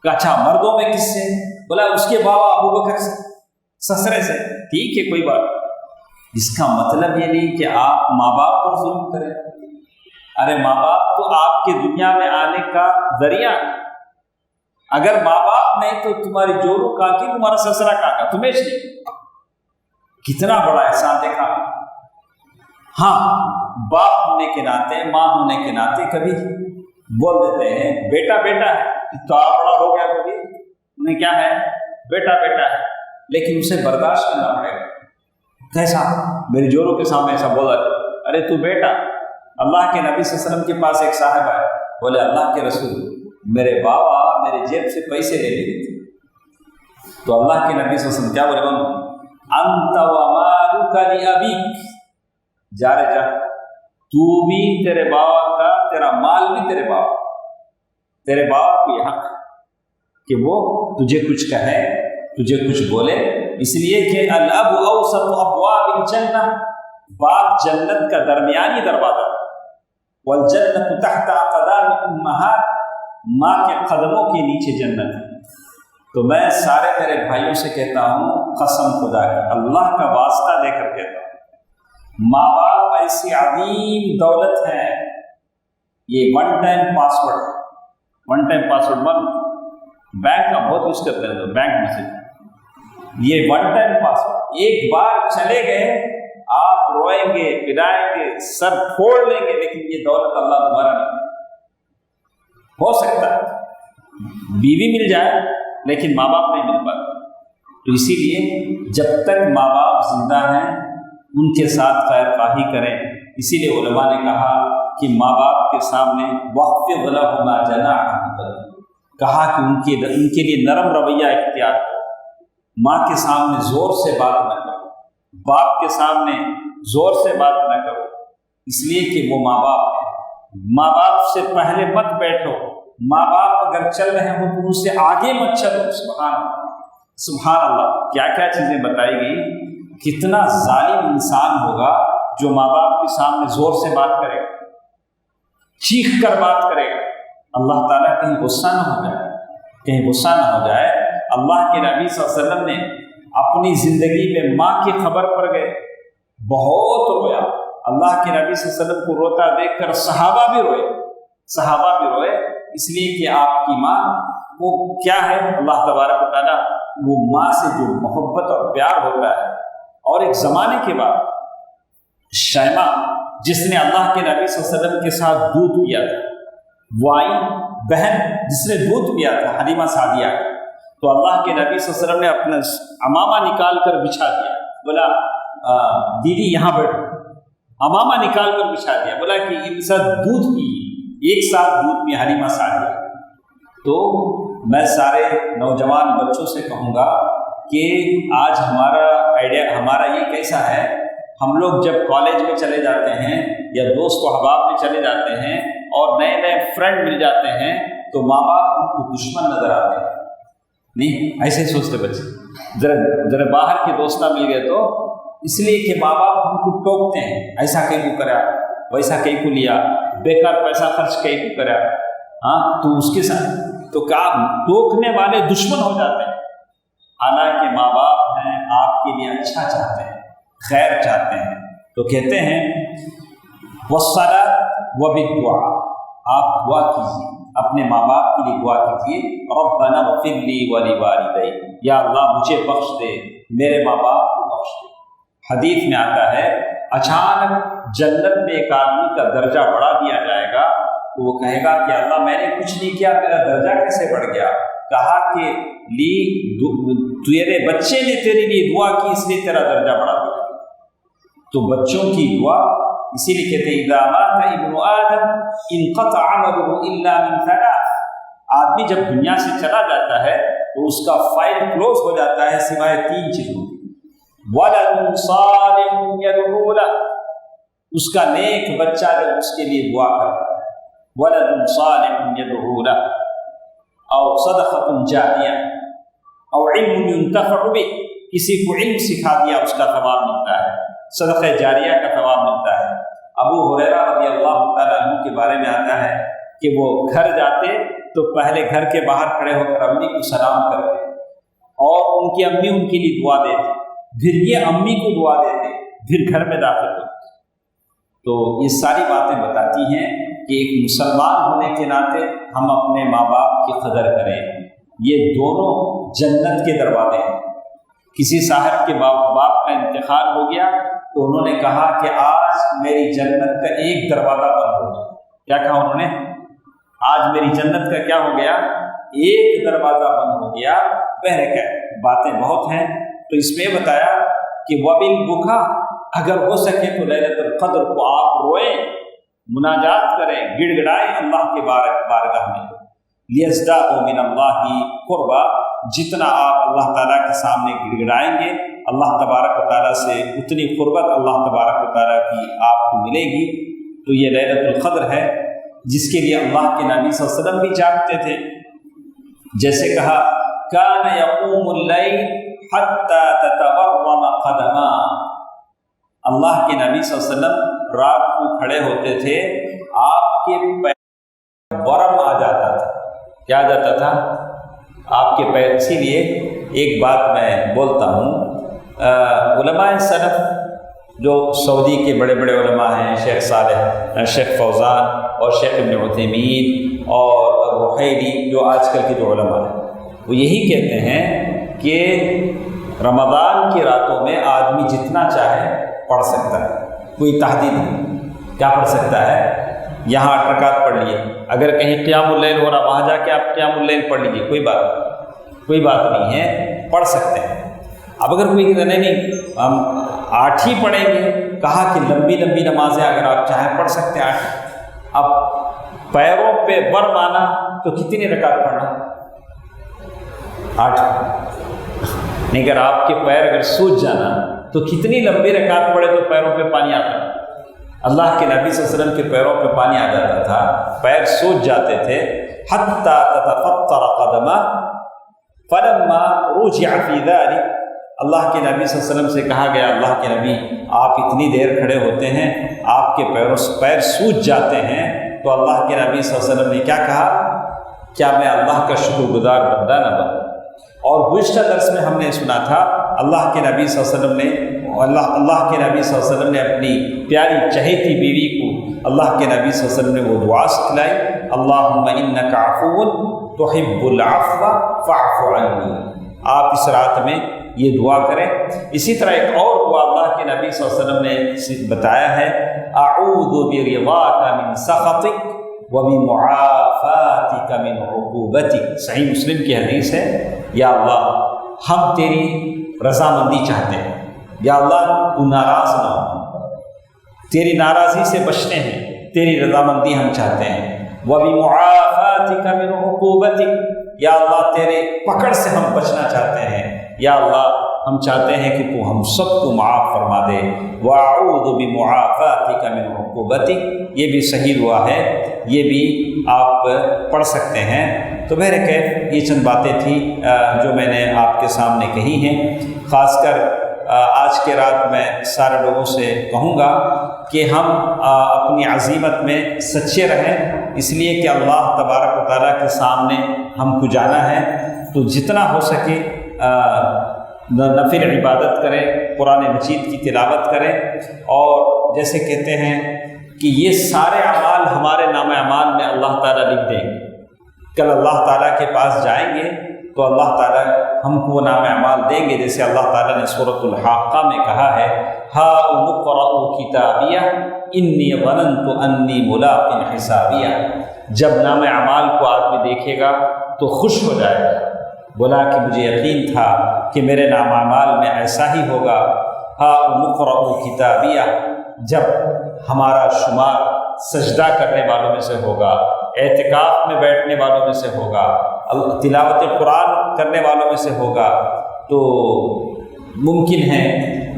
کہ اچھا مردوں میں کس سے؟ بولا اس کے بابا ابو بکر سے، سسرے سے۔ ٹھیک ہے کوئی بات، اس کا مطلب یہ نہیں کہ آپ ماں باپ پر ظلم کریں۔ ارے ماں باپ تو آپ کے دنیا میں آنے کا ذریعہ ہے، اگر ماں باپ نہیں تو تمہاری جورو کاکی، تمہارا سسرا کاکا، تمہیں نہیں۔ کتنا بڑا احسان دیکھا۔ ہاں باپ ہونے کے ناطے، ماں ہونے کے ناطے کبھی بول دیتے ہیں بیٹا بیٹا ہے، تو آپ بڑا ہو گیا کبھی انہیں کیا ہے، بیٹا بیٹا ہے، لیکن اسے برداشت کرنا پڑے گا۔ کیسا میری جورو کے سامنے ایسا بولا، ارے تو بیٹا۔ اللہ کے نبی صلی اللہ علیہ وسلم کے پاس ایک صاحب آئے، بولے اللہ کے رسول میرے بابا میرے جیب سے پیسے لے لیے تھے۔ تو اللہ کے نبی صلی اللہ علیہ وسلم کیا بولے، انت ومالک لابیک، جا رے جا، تو بھی تیرے بابا کا، تیرا مال بھی تیرے بابا کو یہ حق کہ وہ تجھے کچھ کہے، تجھے کچھ بولے، اس لیے کہ الاب اوسط ابواب الجنہ، باپ جنت کا درمیانی دروازہ، والجنت تحت اقدام امہات، ماں کے قدموں کے نیچے جنت ہے۔ تو میں سارے میرے بھائیوں سے کہتا ہوں، قسم خدا کی، اللہ کا واسطہ دے کر کہتا ہوں، ماں باپ ایسی عظیم دولت ہے۔ یہ ون ٹائم پاسورڈ بینک کا بہت یوز کرتے ہیں، بینک میں سے یہ ون ٹائم پاسورڈ، ایک بار چلے گئے آپ روئیں گے، پلائیں گے، سر پھوڑ لیں گے، لیکن یہ دولت اللہ دوبارہ نہیں۔ ہو سکتا ہے بیوی مل جائے لیکن ماں باپ نہیں مل پاتے، تو اسی لیے جب تک ماں باپ زندہ ہیں ان کے ساتھ خیر خواہی کریں۔ اسی لیے علماء نے کہا کہ ماں باپ کے سامنے واخفض لہما جناح الذل، کہا کہ ان کے لیے نرم رویہ اختیار کرو، ماں کے سامنے زور سے بات نہ کرو، باپ کے سامنے زور سے بات نہ کرو، اس لیے کہ وہ ماں باپ ہیں۔ ماں باپ سے پہلے مت بیٹھو، ماں باپ اگر چل رہے ہوں تو ان سے آگے مت چلو۔ سبحان اللہ، کیا کیا چیزیں بتائی گئی۔ کتنا ظالم انسان ہوگا جو ماں باپ کے سامنے زور سے بات کرے گا، چیخ کر بات کرے گا۔ اللہ تعالیٰ کہیں غصہ نہ ہو جائے۔ اللہ کے نبی صلی اللہ علیہ وسلم نے اپنی زندگی میں ماں کی خبر پر گئے، بہت رویا۔ اللہ کے نبی صلی اللہ علیہ وسلم کو روتا دیکھ کر صحابہ بھی روئے۔ صحابہ بھی روئے، اس لیے کہ آپ کی ماں وہ کیا ہے، اللہ تبارک و تعالیٰ وہ ماں سے جو محبت اور پیار ہوتا ہے۔ اور ایک زمانے کے بعد شیمہ جس نے اللہ کے نبی صلی اللہ علیہ وسلم کے ساتھ دودھ پیا تھا، وہ آئی بہن جس نے دودھ پیا تھا، حلیمہ سعدیہ، تو اللہ کے نبی صلی اللہ علیہ وسلم نے اپنا امامہ نکال کر بچھا دیا، بولا دیدی یہاں بیٹھو، امامہ نکال کر بچھا دیا، بولا کہ ان سب دودھ پی، ایک ساتھ دودھ پی حلیمہ سعدیہ۔ تو میں سارے نوجوان بچوں سے کہوں گا کہ آج ہمارا یہ کیسا ہے، ہم لوگ جب کالج میں چلے جاتے ہیں یا دوست و احباب میں چلے جاتے ہیں اور نئے نئے فرینڈ مل جاتے ہیں تو ماں باپ ان کو دشمن نظر آتے ہیں، نہیں ایسے ہی سوچتے بچے، ذرا باہر کے دوستہ مل گئے تو اس لیے کہ ماں باپ ہم کو ٹوکتے ہیں، ایسا کہیں کو کرا، ویسا کہیں کو لیا، بیکار پیسہ خرچ کہیں کو کرا، ہاں تو اس کے ساتھ تو کیا ٹوکنے والے دشمن ہو جاتے ہیں، حالانکہ ماں باپ ہیں آپ کے لیے اچھا چاہتے ہیں، خیر چاہتے ہیں، تو کہتے ہیں وَالصَّلَاةُ وَبِالدُّعَاء، آپ دعا کیجیے، اپنے ماں باپ کے لیے دعا کیجیے، رَبَّنَا اغْفِرْ لِي وَلِوَالِدَيَّ، یا اللہ مجھے بخش دے، میرے ماں باپ کو بخش دے۔ حدیث میں آتا ہے اچانک جنت میں ایک آدمی کا درجہ بڑھا دیا جائے گا تو وہ کہے گا کہ اللہ میں نے کچھ نہیں کیا، میرا درجہ کیسے بڑھ گیا؟ کہا کہ تیرے بچے نے تیرے لیے دعا کی اس لیے تیرا درجہ بڑھا دیا۔ تو بچوں کی دعا، اسی لیے کہتے ہیں اذا مات ابن آدم انقطع عمله الا من ثلاث، آدمی جب دنیا سے چلا جاتا ہے تو اس کا فائل کلوز ہو جاتا ہے سوائے تین چیزوں، ولد صالح يدعو له، اس کا نیک بچہ جو اس کے لیے دعا کرتا ہے، ولد صالح يدعو له، او صدقۃ جاریہ، او علم ينتفع به، کسی کو علم سکھا دیا اس کا ثواب ملتا ہے، صدقہ جاریہ کا ثواب ملتا ہے۔ ابو ہریرہ رضی اللہ تعالیٰ عنہ کے بارے میں آتا ہے کہ وہ گھر جاتے تو پہلے گھر کے باہر کھڑے ہو کر امی کو سلام کرتے اور ان کی امی ان کے لیے دعا دیتے، پھر یہ امی کو دعا دیتے، پھر گھر میں داخل ہوتے۔ تو یہ ساری باتیں بتاتی ہیں کہ ایک مسلمان ہونے کے ناطے ہم اپنے ماں باپ کی قدر کریں، یہ دونوں جنت کے دروازے ہیں۔ کسی صاحب کے باپ کا انتقال ہو گیا تو انہوں نے کہا کہ آج میری جنت کا ایک دروازہ بند ہو گیا۔ کیا کہا انہوں نے؟ آج میری جنت کا کیا ہو گیا؟ ایک دروازہ بند ہو گیا۔ بہرکیف باتیں بہت ہیں، تو اس میں بتایا کہ وَبِالْبُكَا، اگر ہو سکے تو لیلۃ القدر کو آپ روئیں، مناجات کریں، گڑ گڑائیں اللہ کے بارگاہ میں، لِيَزْدَادُوا مِنَ اللَّهِ قُرْبًا، جتنا آپ اللہ تعالیٰ کے سامنے گڑ گڑائیں گے اللہ تبارک و تعالیٰ سے اتنی قربت اللہ تبارک و تعالیٰ کی آپ کو ملے گی۔ تو یہ لیلۃ القدر ہے جس کے لیے اللہ کے نبی صلی اللہ علیہ وسلم بھی جاگتے تھے، جیسے کہا کان یقوم اللیل حتی تتورم قدماہ، اللہ کے نبی صلی اللہ علیہ وسلم رات کو کھڑے ہوتے تھے، آپ کے پیر ورم آ جاتا تھا۔ کیا آ جاتا تھا؟ آپ کے پیر۔ اسی لیے ایک بات میں بولتا ہوں، علماء سلف جو سعودی کے بڑے بڑے علماء ہیں، شیخ صالح، شیخ فوزان اور شیخ ابن عثیمین اور روحیلی، جو آج کل کے جو علماء ہیں، وہ یہی کہتے ہیں کہ رمضان کی راتوں میں آدمی جتنا چاہے پڑھ سکتا ہے، کوئی تحدید نہیں۔ کیا پڑھ سکتا ہے؟ یہاں 8 رکعت پڑھ لیے، اگر کہیں قیام اللیل ہو رہا وہاں جا کے آپ قیام اللیل پڑھ لیجیے، کوئی بات نہیں ہے، پڑھ سکتے ہیں۔ اب اگر کوئی کہتا نہیں ہم 8 ہی پڑھیں گے، کہا کہ لمبی لمبی نمازیں اگر آپ چاہیں پڑھ سکتے ہیں 8۔ اب پیروں پہ ورم آنا تو کتنی رکعت پڑھنا؟ 8۔ نہیں، اگر آپ کے پیر اگر سوج جانا تو کتنی لمبی رکعت پڑھے تو پیروں پہ پانی آتا؟ اللہ کے نبی صلی اللہ علیہ وسلم کے پیروں پہ پانی آ جاتا تھا، پیر سوج جاتے تھے، حتی تتفطر قدمہ فلما رجع فی ذلک، اللہ کے نبی صلی اللہ علیہ وسلم سے کہا گیا اللہ کے نبی آپ اتنی دیر کھڑے ہوتے ہیں، آپ کے پیر سوج جاتے ہیں، تو اللہ کے نبی صلی اللہ علیہ وسلم نے کیا کہا؟ کیا میں اللہ کا شکر گزار بندہ نہ بنوں؟ اور گزشتہ درس میں ہم نے سنا تھا اللہ کے نبی صلی اللہ علیہ وسلم نے اللہ کے نبی صلی اللہ علیہ وسلم نے اپنی پیاری چہیتی بیوی کو اللہ کے نبی صلی اللہ علیہ وسلم نے وہ دعا سکھلائی اللہم انک عفو تحب العفو فاعف عنی. آپ اس رات میں یہ دعا کریں. اسی طرح ایک اور دعا اللہ کے نبی صلی اللہ علیہ وسلم نے بتایا ہے، اعوذ برضاک من سخطک وبمعافاتک من عقوبتک. صحیح مسلم کی حدیث ہے، یا اللہ ہم تیری رضامندی چاہتے ہیں، یا اللہ تو ناراض نہ ہو، تیری ناراضی سے بچتے ہیں، تیری رضامندی ہم چاہتے ہیں. وبمعافاتک من عقوبتک، یا اللہ تیرے پکڑ سے ہم بچنا چاہتے ہیں، یا اللہ ہم چاہتے ہیں کہ تو ہم سب کو معاف فرما دے. وَأَعُوذُ بِمُعَافَاتِكَ مِنْ عُقُوبَتِكَ، یہ بھی صحیح دعا ہے، یہ بھی آپ پڑھ سکتے ہیں. تو بہرکیف یہ چند باتیں تھیں جو میں نے آپ کے سامنے کہی ہیں. خاص کر آج کے رات میں سارے لوگوں سے کہوں گا کہ ہم اپنی عزیمت میں سچے رہیں، اس لیے کہ اللہ تبارک و تعالیٰ کے سامنے ہم کو جانا ہے. تو جتنا ہو سکے نفل عبادت کریں، قرآن مجید کی تلاوت کریں، اور جیسے کہتے ہیں کہ یہ سارے اعمال ہمارے نام اعمال میں اللہ تعالیٰ لکھ دیں گے. کل اللہ تعالیٰ کے پاس جائیں گے تو اللہ تعالیٰ ہم کو وہ نام اعمال دیں گے. جیسے اللہ تعالیٰ نے سورۃ الحاقہ میں کہا ہے، ہاؤم اقرؤوا کتابیہ انی ظننت انی ملاق حسابیہ. جب نام اعمال کو آدمی دیکھے گا تو خوش ہو جائے گا، بولا کہ مجھے یقین تھا کہ میرے نام اعمال میں ایسا ہی ہوگا. ہاؤم اقرؤوا کتابیہ، جب ہمارا شمار سجدہ کرنے والوں میں سے ہوگا، اعتکاف میں بیٹھنے والوں میں سے ہوگا، تلاوت قرآن کرنے والوں میں سے ہوگا، تو ممکن ہے،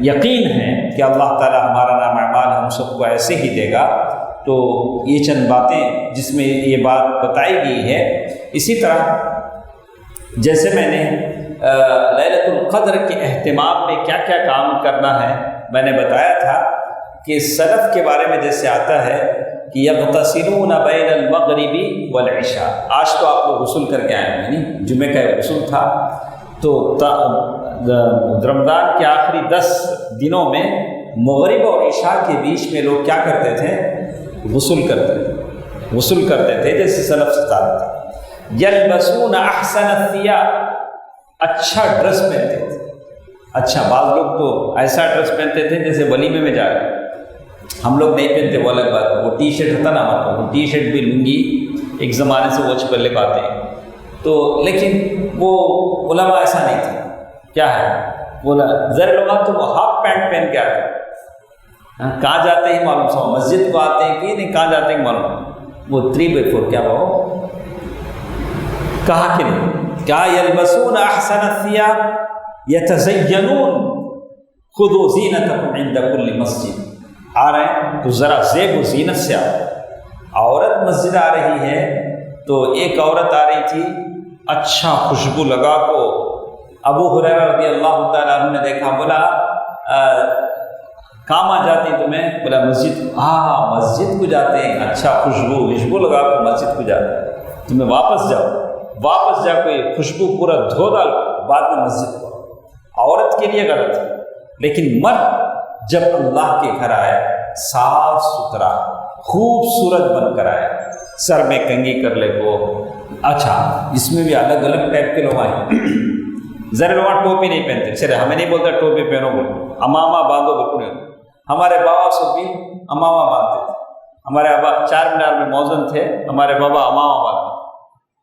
یقین ہے کہ اللہ تعالی ہمارا نام اعمال ہم سب کو ایسے ہی دے گا. تو یہ چند باتیں جس میں یہ بات بتائی گئی ہے. اسی طرح جیسے میں نے لیلۃ القدر کے اہتمام میں کیا کیا کام کرنا ہے میں نے بتایا تھا کہ سلف کے بارے میں جیسے آتا ہے کہ یغتسلون بین المغرب والعشاء. آج تو آپ لوگ غسل کر کے آئے ہیں، یعنی جمعہ کا غسل تھا، تو رمضان کے آخری 10 دنوں میں مغرب اور عشاء کے بیچ میں لوگ کیا کرتے تھے؟ غسل کرتے تھے جیسے سلف سے تعلق تھا. یلبسون احسن الثیاب، اچھا ڈریس پہنتے تھے. اچھا، بعض لوگ تو ایسا ڈریس پہنتے تھے جیسے ولیمے میں جا رہے. ہم لوگ نہیں پہنتے، وہ الگ بات. وہ ٹی شرٹ ہوتا نا ہمارا، وہ ٹی شرٹ بھی لنگی ایک زمانے سے وہ پہلے باتیں. تو لیکن وہ علماء ایسا نہیں تھا. کیا ہے بولا زر لوگ تو وہ ہاف پینٹ پہن کے آتے. کہاں جاتے ہیں معلوم سو، مسجد کو آتے ہیں کہ نہیں، کہاں جاتے ہیں معلوم. وہ 3/4 کیا وہ کہا کہ نہیں، کیا یلبسون احسن الثیاب یتزینون خذوا زینتکم عند کل مسجد. آ رہے ہیں تو ذرا زیب و زینت سے آؤ. عورت مسجد آ رہی ہے تو ایک عورت آ رہی تھی اچھا خوشبو لگا کو. ابو ہریرہ رضی اللہ تعالیٰ عنہ نے دیکھا، بولا کام آ جاتی تمہیں؟ بولا مسجد. مسجد کو جاتے ہیں، اچھا خوشبو لگا کو مسجد کو جاتے ہیں. تمہیں واپس جا کوئی خوشبو پورا دھو ڈال، بعد میں مسجد کو. عورت کے لیے غلط ہے، لیکن مرد جب اللہ کے گھر آئے صاف ستھرا خوبصورت بن کر آئے، سر میں کنگھی کر لے کو. اچھا، اس میں بھی الگ الگ ٹائپ کے لوگ آئے. ذرا لوگ ٹوپی نہیں پہنتے. چلے ہمیں نہیں بولتا ٹوپی پہنو بولو، امامہ باندھو بالکل. ہمارے بابا سب بھی امامہ باندھتے تھے. ہمارے ابا 4 مینار میں موزن تھے، ہمارے بابا امامہ باندھتے.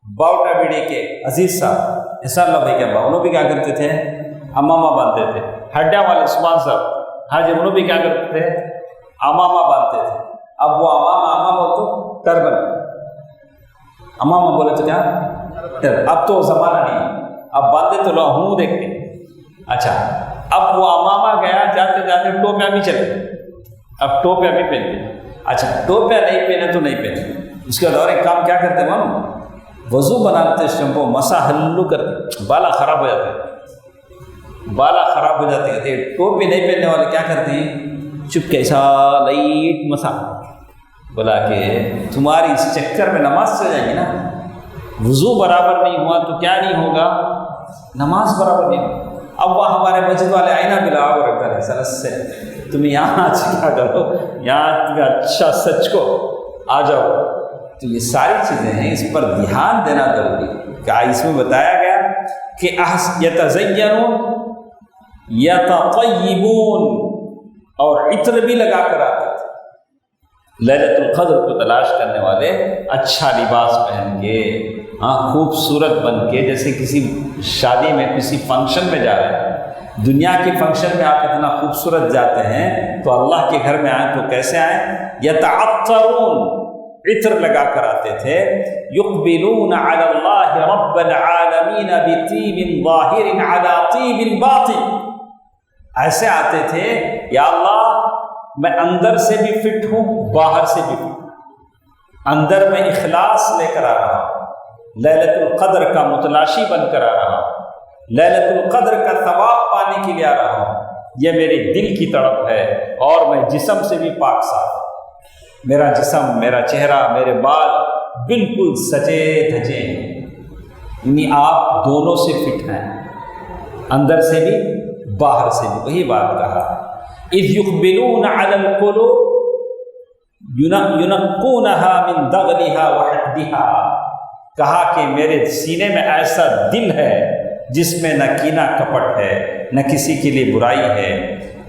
باؤٹا بیڑی کے عزیز صاحب احسان اللہ بھائی کے ابا، انہوں بھی کیا کرتے تھے؟ امامہ باندھتے تھے. ہڈیا والے عثمان صاحب حاجی، انہوں بھی کیا کرتے تھے؟ امامہ باندھتے تھے. اب وہ امامہ تو ٹربن، امامہ بولے تو کیا ٹربن. اب تو زمانہ نہیں، اب باندھے تو لوگ ہوں دیکھتے. اچھا، اب وہ امامہ گیا، جاتے جاتے ٹوپیاں بھی چلے. اب ٹوپیاں بھی پہنتے. اچھا، ٹوپیاں نہیں پہنے تو نہیں پہنے. اس کے دور ایک کام کیا کرتے مانو، وضو بناتے، شیمپو مسا ہلو کرتے، بالا خراب ہو جاتے ہیں. ٹوپی نہیں پہننے والے کیا کرتے ہیں؟ چپ کے ایسا لائٹ مسا. بولا کہ تمہاری اس چکر میں نماز چل جائے گی نا. وضو برابر نہیں ہوا تو کیا نہیں ہوگا؟ نماز برابر نہیں ہوگا. اب وہ ہمارے مسجد والے آئینہ بھی لگا کے رکھتا ہے سرس سے، تم یہاں کیا کرو، یہاں تمہیں اچھا سچ کو آ جاؤ. تو یہ ساری چیزیں ہیں، اس پر دھیان دینا ضروری ہے۔ کہ اس میں بتایا گیا کہ یتزینون یتطیبون، اور عطر بھی لگا کر آتے تھے۔ لیلۃ القدر کو تلاش کرنے والے اچھا لباس پہن کے، خوبصورت بن کے، جیسے کسی شادی میں کسی فنکشن میں جا رہے ہیں۔ دنیا کے فنکشن میں آپ اتنا خوبصورت جاتے ہیں، تو اللہ کے گھر میں آئیں تو کیسے آئیں؟ یتعطرون، عطر لگا کر آتے تھے۔ یقبلون علی اللہ رب العالمین بطیب ظاہر علی طیب باطن، ایسے آتے تھے، یا اللہ میں اندر سے بھی فٹ ہوں، باہر سے بھی فٹ، اندر میں اخلاص لے کر آ رہا ہوں، لیلۃ القدر کا متلاشی بن کر آ رہا ہوں، لیلۃ القدر کا ثواب پانے کے لیے آ رہا ہوں۔ یہ میرے دل کی تڑپ ہے، اور میں جسم سے بھی پاک صاف ہوں۔ میرا جسم، میرا چہرہ، میرے بال بالکل سجے دھجے ہیں، یعنی آپ دونوں سے فٹ ہیں، اندر سے بھی باہر سے بھی۔ وہی بات کہا، اذ یقبلون علی القلوب ینقونها من دغلها وحقدها، کہا کہ میرے سینے میں ایسا دل ہے جس میں نہ کینہ کپٹ ہے، نہ کسی کے لیے برائی ہے۔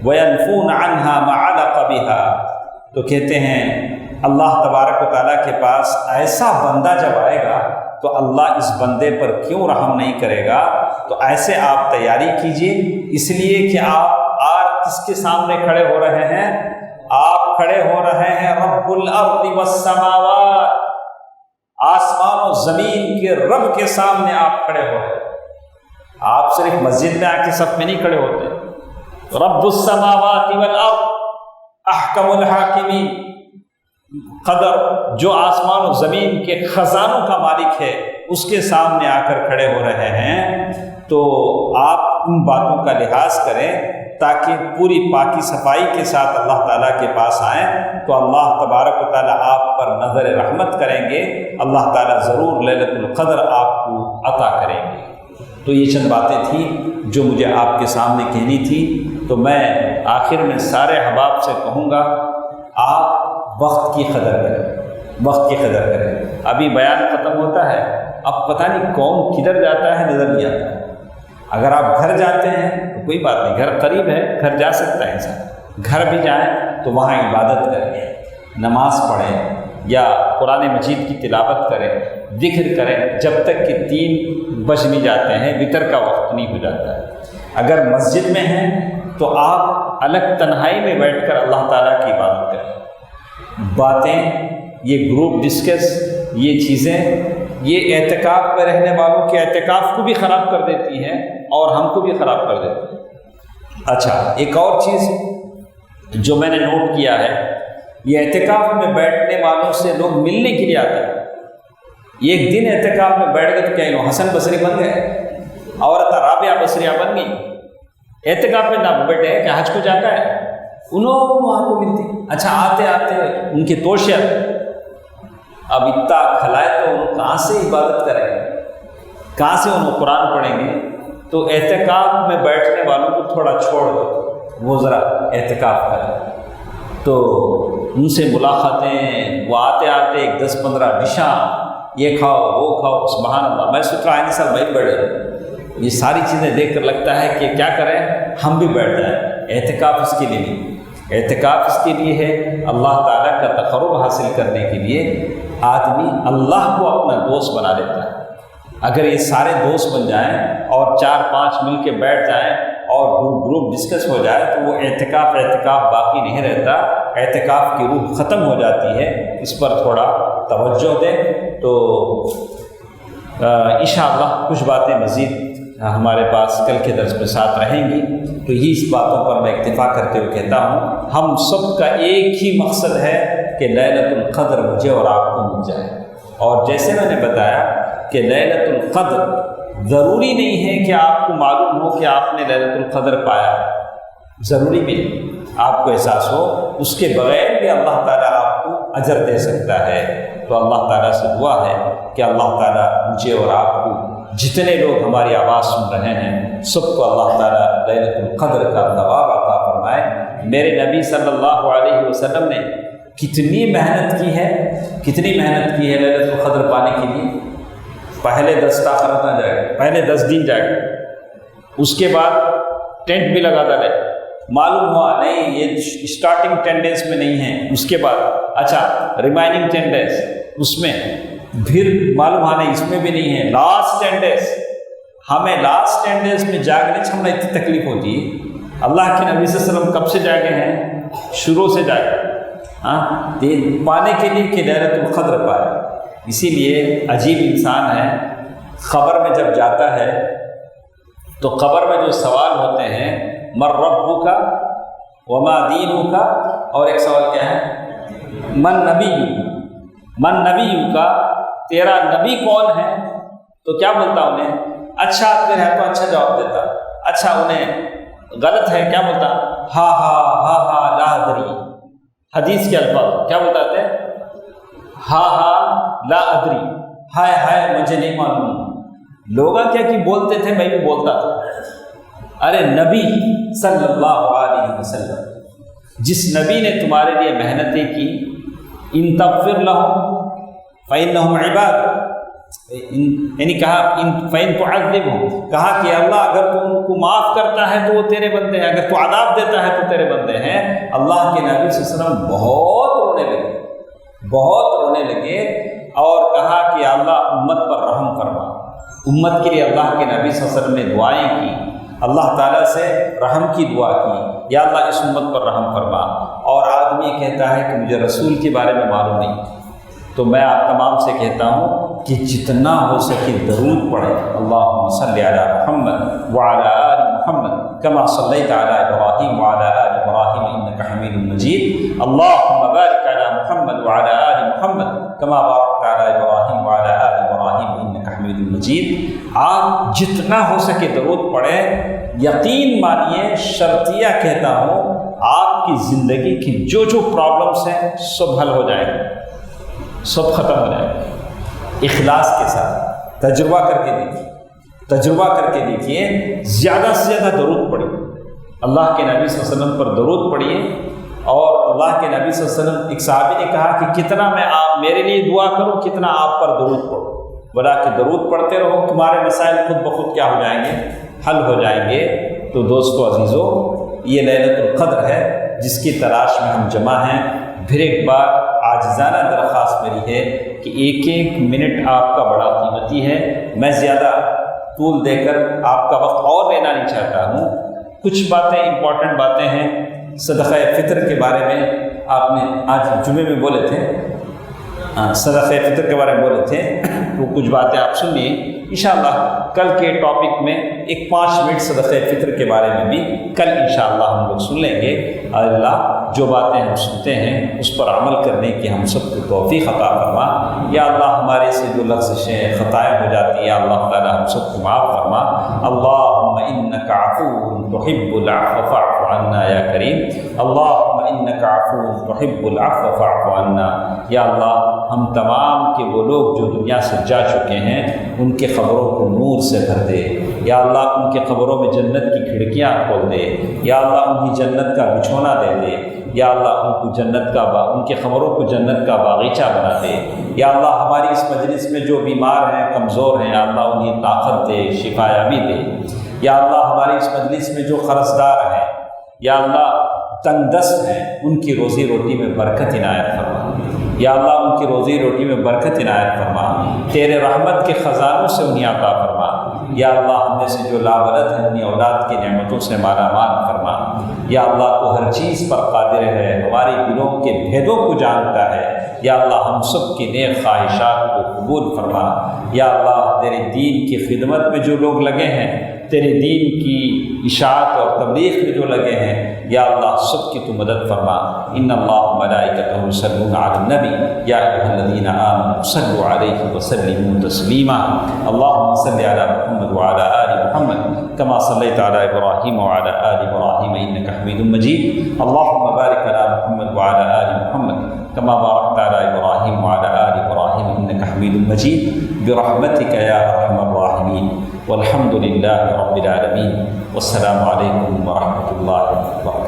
وینفون عنها ما علق بها، تو کہتے ہیں اللہ تبارک و تعالیٰ کے پاس ایسا بندہ جب آئے گا تو اللہ اس بندے پر کیوں رحم نہیں کرے گا؟ تو ایسے آپ تیاری کیجئے، اس لیے کہ آپ آج کس کے سامنے کھڑے ہو رہے ہیں؟ آپ کھڑے ہو رہے ہیں رب الارض والسماوات، آسمان و زمین کے رب کے سامنے آپ کھڑے ہو رہے ہیں۔ آپ صرف مسجد میں آ کے صف میں نہیں کھڑے ہوتے۔ رب السماوات والارض احکم الحاکمین، قدر جو آسمان و زمین کے خزانوں کا مالک ہے، اس کے سامنے آ کر کھڑے ہو رہے ہیں۔ تو آپ ان باتوں کا لحاظ کریں تاکہ پوری پاکی صفائی کے ساتھ اللہ تعالیٰ کے پاس آئیں، تو اللہ تبارک و تعالیٰ آپ پر نظر رحمت کریں گے، اللہ تعالیٰ ضرور لیلۃ القدر آپ کو عطا کریں گے۔ تو یہ چند باتیں تھیں جو مجھے آپ کے سامنے کہنی تھی۔ تو میں آخر میں سارے احباب سے کہوں گا، آپ وقت کی قدر کریں، وقت کی قدر کریں۔ ابھی بیان ختم ہوتا ہے، اب پتہ نہیں کون کدھر جاتا ہے، نظر نہیں آتا ہے۔ اگر آپ گھر جاتے ہیں تو کوئی بات نہیں، گھر قریب ہے، گھر جا سکتا ہے انسان، گھر بھی جائیں تو وہاں عبادت کریں، نماز پڑھیں یا قرآن مجید کی تلاوت کریں، ذکر کریں، جب تک کہ 3 بج نہیں جاتے ہیں، وتر کا وقت نہیں ہو جاتا ہے۔ اگر مسجد میں ہیں تو آپ الگ تنہائی میں بیٹھ کر اللہ تعالیٰ کی عبادت کریں۔ باتیں، یہ گروپ ڈسکس، یہ چیزیں، یہ اعتکاف میں رہنے والوں کے اعتکاف کو بھی خراب کر دیتی ہیں اور ہم کو بھی خراب کر دیتی ہیں۔ اچھا، ایک اور چیز جو میں نے نوٹ کیا ہے، یہ اعتکاف میں بیٹھنے والوں سے لوگ ملنے کے لیے آتے ہیں۔ ایک دن اعتکاف میں بیٹھ گئے تو کیا انہوں حسن بصری بن گئے، عورت رابعہ بصریہ بن گئی۔ اعتکاف میں نہ بیٹھے کہ حج کو جاتا ہے، انہوں وہاں کو ملتے، اچھا آتے آتے ان کے توشے، اب اتنا کھلائے تو انہوں کہاں سے عبادت کریں گے، کہاں سے انہوں قرآن پڑھیں گے؟ تو اعتکاف میں بیٹھنے والوں کو تھوڑا چھوڑ دو، وہ ذرا اعتکاف کریں، تو ان سے ملاقاتیں، وہ آتے آتے 10-15 ڈشاں، یہ کھاؤ وہ کھاؤ، سبحان اللہ۔ میں سوچ رہا آئندہ سال میں بیٹھ جاؤں، یہ ساری چیزیں دیکھ کر لگتا ہے کہ کیا کریں، ہم بھی بیٹھ جائیں۔ اعتکاف اس کے لیے نہیں، اعتکاف اس کے لیے ہے اللہ تعالیٰ کا تقرب حاصل کرنے کے لیے آدمی اللہ کو اپنا دوست بنا لیتا ہے۔ اگر یہ سارے دوست بن جائیں اور 4-5 مل کے بیٹھ جائیں اور گروپ ڈسکس ہو جائے تو وہ اعتکاف باقی نہیں رہتا، اعتکاف کی روح ختم ہو جاتی ہے۔ اس پر تھوڑا توجہ دیں تو انشاءاللہ کچھ باتیں مزید ہمارے پاس کل کے درس میں ساتھ رہیں گی۔ تو یہ اس باتوں پر میں اکتفا کرتے ہوئے کہتا ہوں، ہم سب کا ایک ہی مقصد ہے کہ لیلۃ القدر مجھے اور آپ کو مل جائے۔ اور جیسے میں نے بتایا کہ لیلۃ القدر ضروری نہیں ہے کہ آپ کو معلوم ہو کہ آپ نے لیلۃ القدر پایا، ضروری بھی نہیں، آپ کو احساس ہو، اس کے بغیر بھی اللہ تعالیٰ آپ کو اجر دے سکتا ہے۔ تو اللہ تعالیٰ سے دعا ہے کہ اللہ تعالیٰ مجھے اور آپ کو، جتنے لوگ ہماری آواز سن رہے ہیں، سب کو اللہ تعالیٰ لیلۃ القدر کا ثواب عطا فرمائے۔ میرے نبی صلی اللہ علیہ وسلم نے کتنی محنت کی ہے لیلۃ القدر پانے کے لیے. پہلے 10 تاخرت نہ جائے گا، پہلے 10 دن جائے گا، اس کے بعد ٹینٹ بھی لگا ڈالے. معلوم ہوا نہیں یہ اسٹارٹنگ 10 ڈیز میں نہیں ہے، اس کے بعد اچھا ریمائننگ 10 ڈیز، اس میں پھر معلوم ہوا نہیں اس میں بھی نہیں ہے، لاسٹ 10 ڈیز. ہمیں لاسٹ 10 ڈیز میں جاگنے سے ہمیں اتنی تکلیف ہوتی ہے. اللہ کے نبی صلی اللہ علیہ وسلم کب سے جاگے ہیں؟ شروع سے جاگے پانے کے لیے کہ لیلۃ القدر پائے. اسی لیے عجیب انسان ہے، قبر میں جب جاتا ہے تو قبر میں جو سوال ہوتے ہیں من ربک وما دینک، اور ایک سوال کیا ہے من نبیک، تیرا نبی کون ہے؟ تو کیا بولتا انہیں؟ اچھا پھر ہے تو اچھا جواب دیتا. اچھا انہیں غلط ہے کیا بولتا؟ ہا لا ادری. حدیث کے الفاظ کیا بولتا تھے؟ ہا لا ادری، ہائے مجھے نہیں معلوم. لوگ کیا کہ بولتے تھے، میں بھی بولتا تھا. ارے نبی صلی اللہ علیہ وسلم، جس نبی نے تمہارے لیے محنتیں کی، ان تغفر لہم فإنہم عباد، یعنی کہا فإن تعذبہم، کہا کہ اللہ اگر تو ان کو معاف کرتا ہے تو وہ تیرے بندے ہیں، اگر تو عذاب دیتا ہے تو تیرے بندے ہیں. اللہ کے نبی صلی اللہ علیہ وسلم بہت رونے لگے اور کہا کہ اللہ امت پر رحم فرما. امت کے لیے اللہ کے نبی صلی اللہ علیہ وسلم نے دعائیں کی، اللہ تعالیٰ سے رحم کی دعا کی، یا اللہ اس امت پر رحم فرما. اور آدمی کہتا ہے کہ مجھے رسول کے بارے میں معلوم نہیں. تو میں آپ تمام سے کہتا ہوں کہ جتنا ہو سکے درود پڑھیں. اللہم صلی علی محمد وعلی آل محمد کما صلیت علی ابراہیم وعلی آل ابراہیم انک حمید مجید. اللہم بارک علی محمد وعلی آل محمد کما بارکت علی ابراہیم وعلی آل ابراہیم انک حمید مجید. آپ جتنا ہو سکے درود پڑھیں. یقین مانیے شرطیہ کہتا ہوں، آپ کی زندگی کی جو پرابلمس ہیں سب حل ہو جائیں گے، سب ختم ہو جائے گا. اخلاص کے ساتھ تجربہ کر کے دیکھیے. زیادہ سے زیادہ درود پڑھیے، اللہ کے نبی صلی اللہ علیہ وسلم پر درود پڑھیے. اور اللہ کے نبی صلی اللہ علیہ وسلم، ایک صحابی نے کہا کہ کتنا میں آپ میرے لیے دعا کروں، کتنا آپ پر درود پڑھو. بلا کہ درود پڑھتے رہو، تمہارے مسائل خود بخود کیا ہو جائیں گے؟ حل ہو جائیں گے. تو دوستو عزیزو، یہ لیلۃ القدر ہے جس کی تلاش میں ہم جمع ہیں. پھر ایک بار عاجزانہ درخواست میری ہے کہ ایک منٹ آپ کا بڑا قیمتی ہے. میں زیادہ طول دے کر آپ کا وقت اور لینا نہیں چاہتا ہوں. کچھ باتیں امپورٹنٹ باتیں ہیں. صدقہ فطر کے بارے میں آپ نے آج جمعے میں بولے تھے، صدقہ فطر کے بارے میں بولے تھے، تو کچھ باتیں آپ سنیے. انشاءاللہ کل کے ٹاپک میں ایک 5 منٹ صدقہ فطر کے بارے میں بھی کل انشاءاللہ ہم لوگ سن لیں گے. اللہ جو باتیں ہم سنتے ہیں اس پر عمل کرنے کی ہم سب کو توفیق عطا فرما. یا اللہ ہمارے سے جو لغزشیں خطائیں ہو جاتی ہیں اللہ تعالی ہم سب کو معاف فرما. اللہم انک عفو تحب العفو فاعف عنا یا کریم. اللہم انک عفو تحب العفو فاعف عنا. یا اللہ ہم تمام کے وہ لوگ جو دنیا سے جا چکے ہیں ان کے قبروں کو نور سے بھر دے. یا اللہ ان کے قبروں میں جنت کی کھڑکیاں کھول دے. یا اللہ انہیں جنت کا بچھونا دے دے. یا اللہ ان کو ان کے قبروں کو جنت کا باغیچہ بنا دے. یا اللہ ہماری اس مجلس میں جو بیمار ہیں کمزور ہیں، یا اللہ انہیں طاقت دے، شفا یابی دے. یا اللہ ہماری اس مجلس میں جو قرضدار ہیں، یا اللہ تنگ دست ہیں، ان کی روزی روٹی میں برکت عنایت فرما. یا اللہ ان کی روزی روٹی میں برکت عنایت فرما. تیرے رحمت کے خزانوں سے انہیں عطا فرما. یا اللہ ہم میں سے جو لاولد ہیں انہیں اولاد کی نعمتوں سے مالا مال فرما. یا اللہ تو ہر چیز پر قادر ہے، ہمارے دلوں کے بھیدوں کو جانتا ہے. یا اللہ ہم سب کی نیک خواہشات کو قبول فرما. یا اللہ تیرے دین کی خدمت میں جو لوگ لگے ہیں، تیرے دین کی اشاعت اور تبلیغ میں جو لگے ہیں، یا اللہ سب کی تو مدد فرما. ان اللہ ملائکتہ یصلون علی النبی یا ایھا الذین آمنوا صلوا علیہ وسلموا تسلیما. اللہم صل علی محمد وعلی آل محمد کما صلیت علی ابراہیم وعلی آل ابراہیم انک حمید مجید. اللہم بارک علی محمد وعلی آل محمد کما بارکت علی ابراہیم وعلی آل ابراہیم انک حمید مجید. برحمتک یا ارحم الراحمین. والحمد للہ رب العالمین. والسلام علیکم ورحمۃ اللہ وبرکاتہ.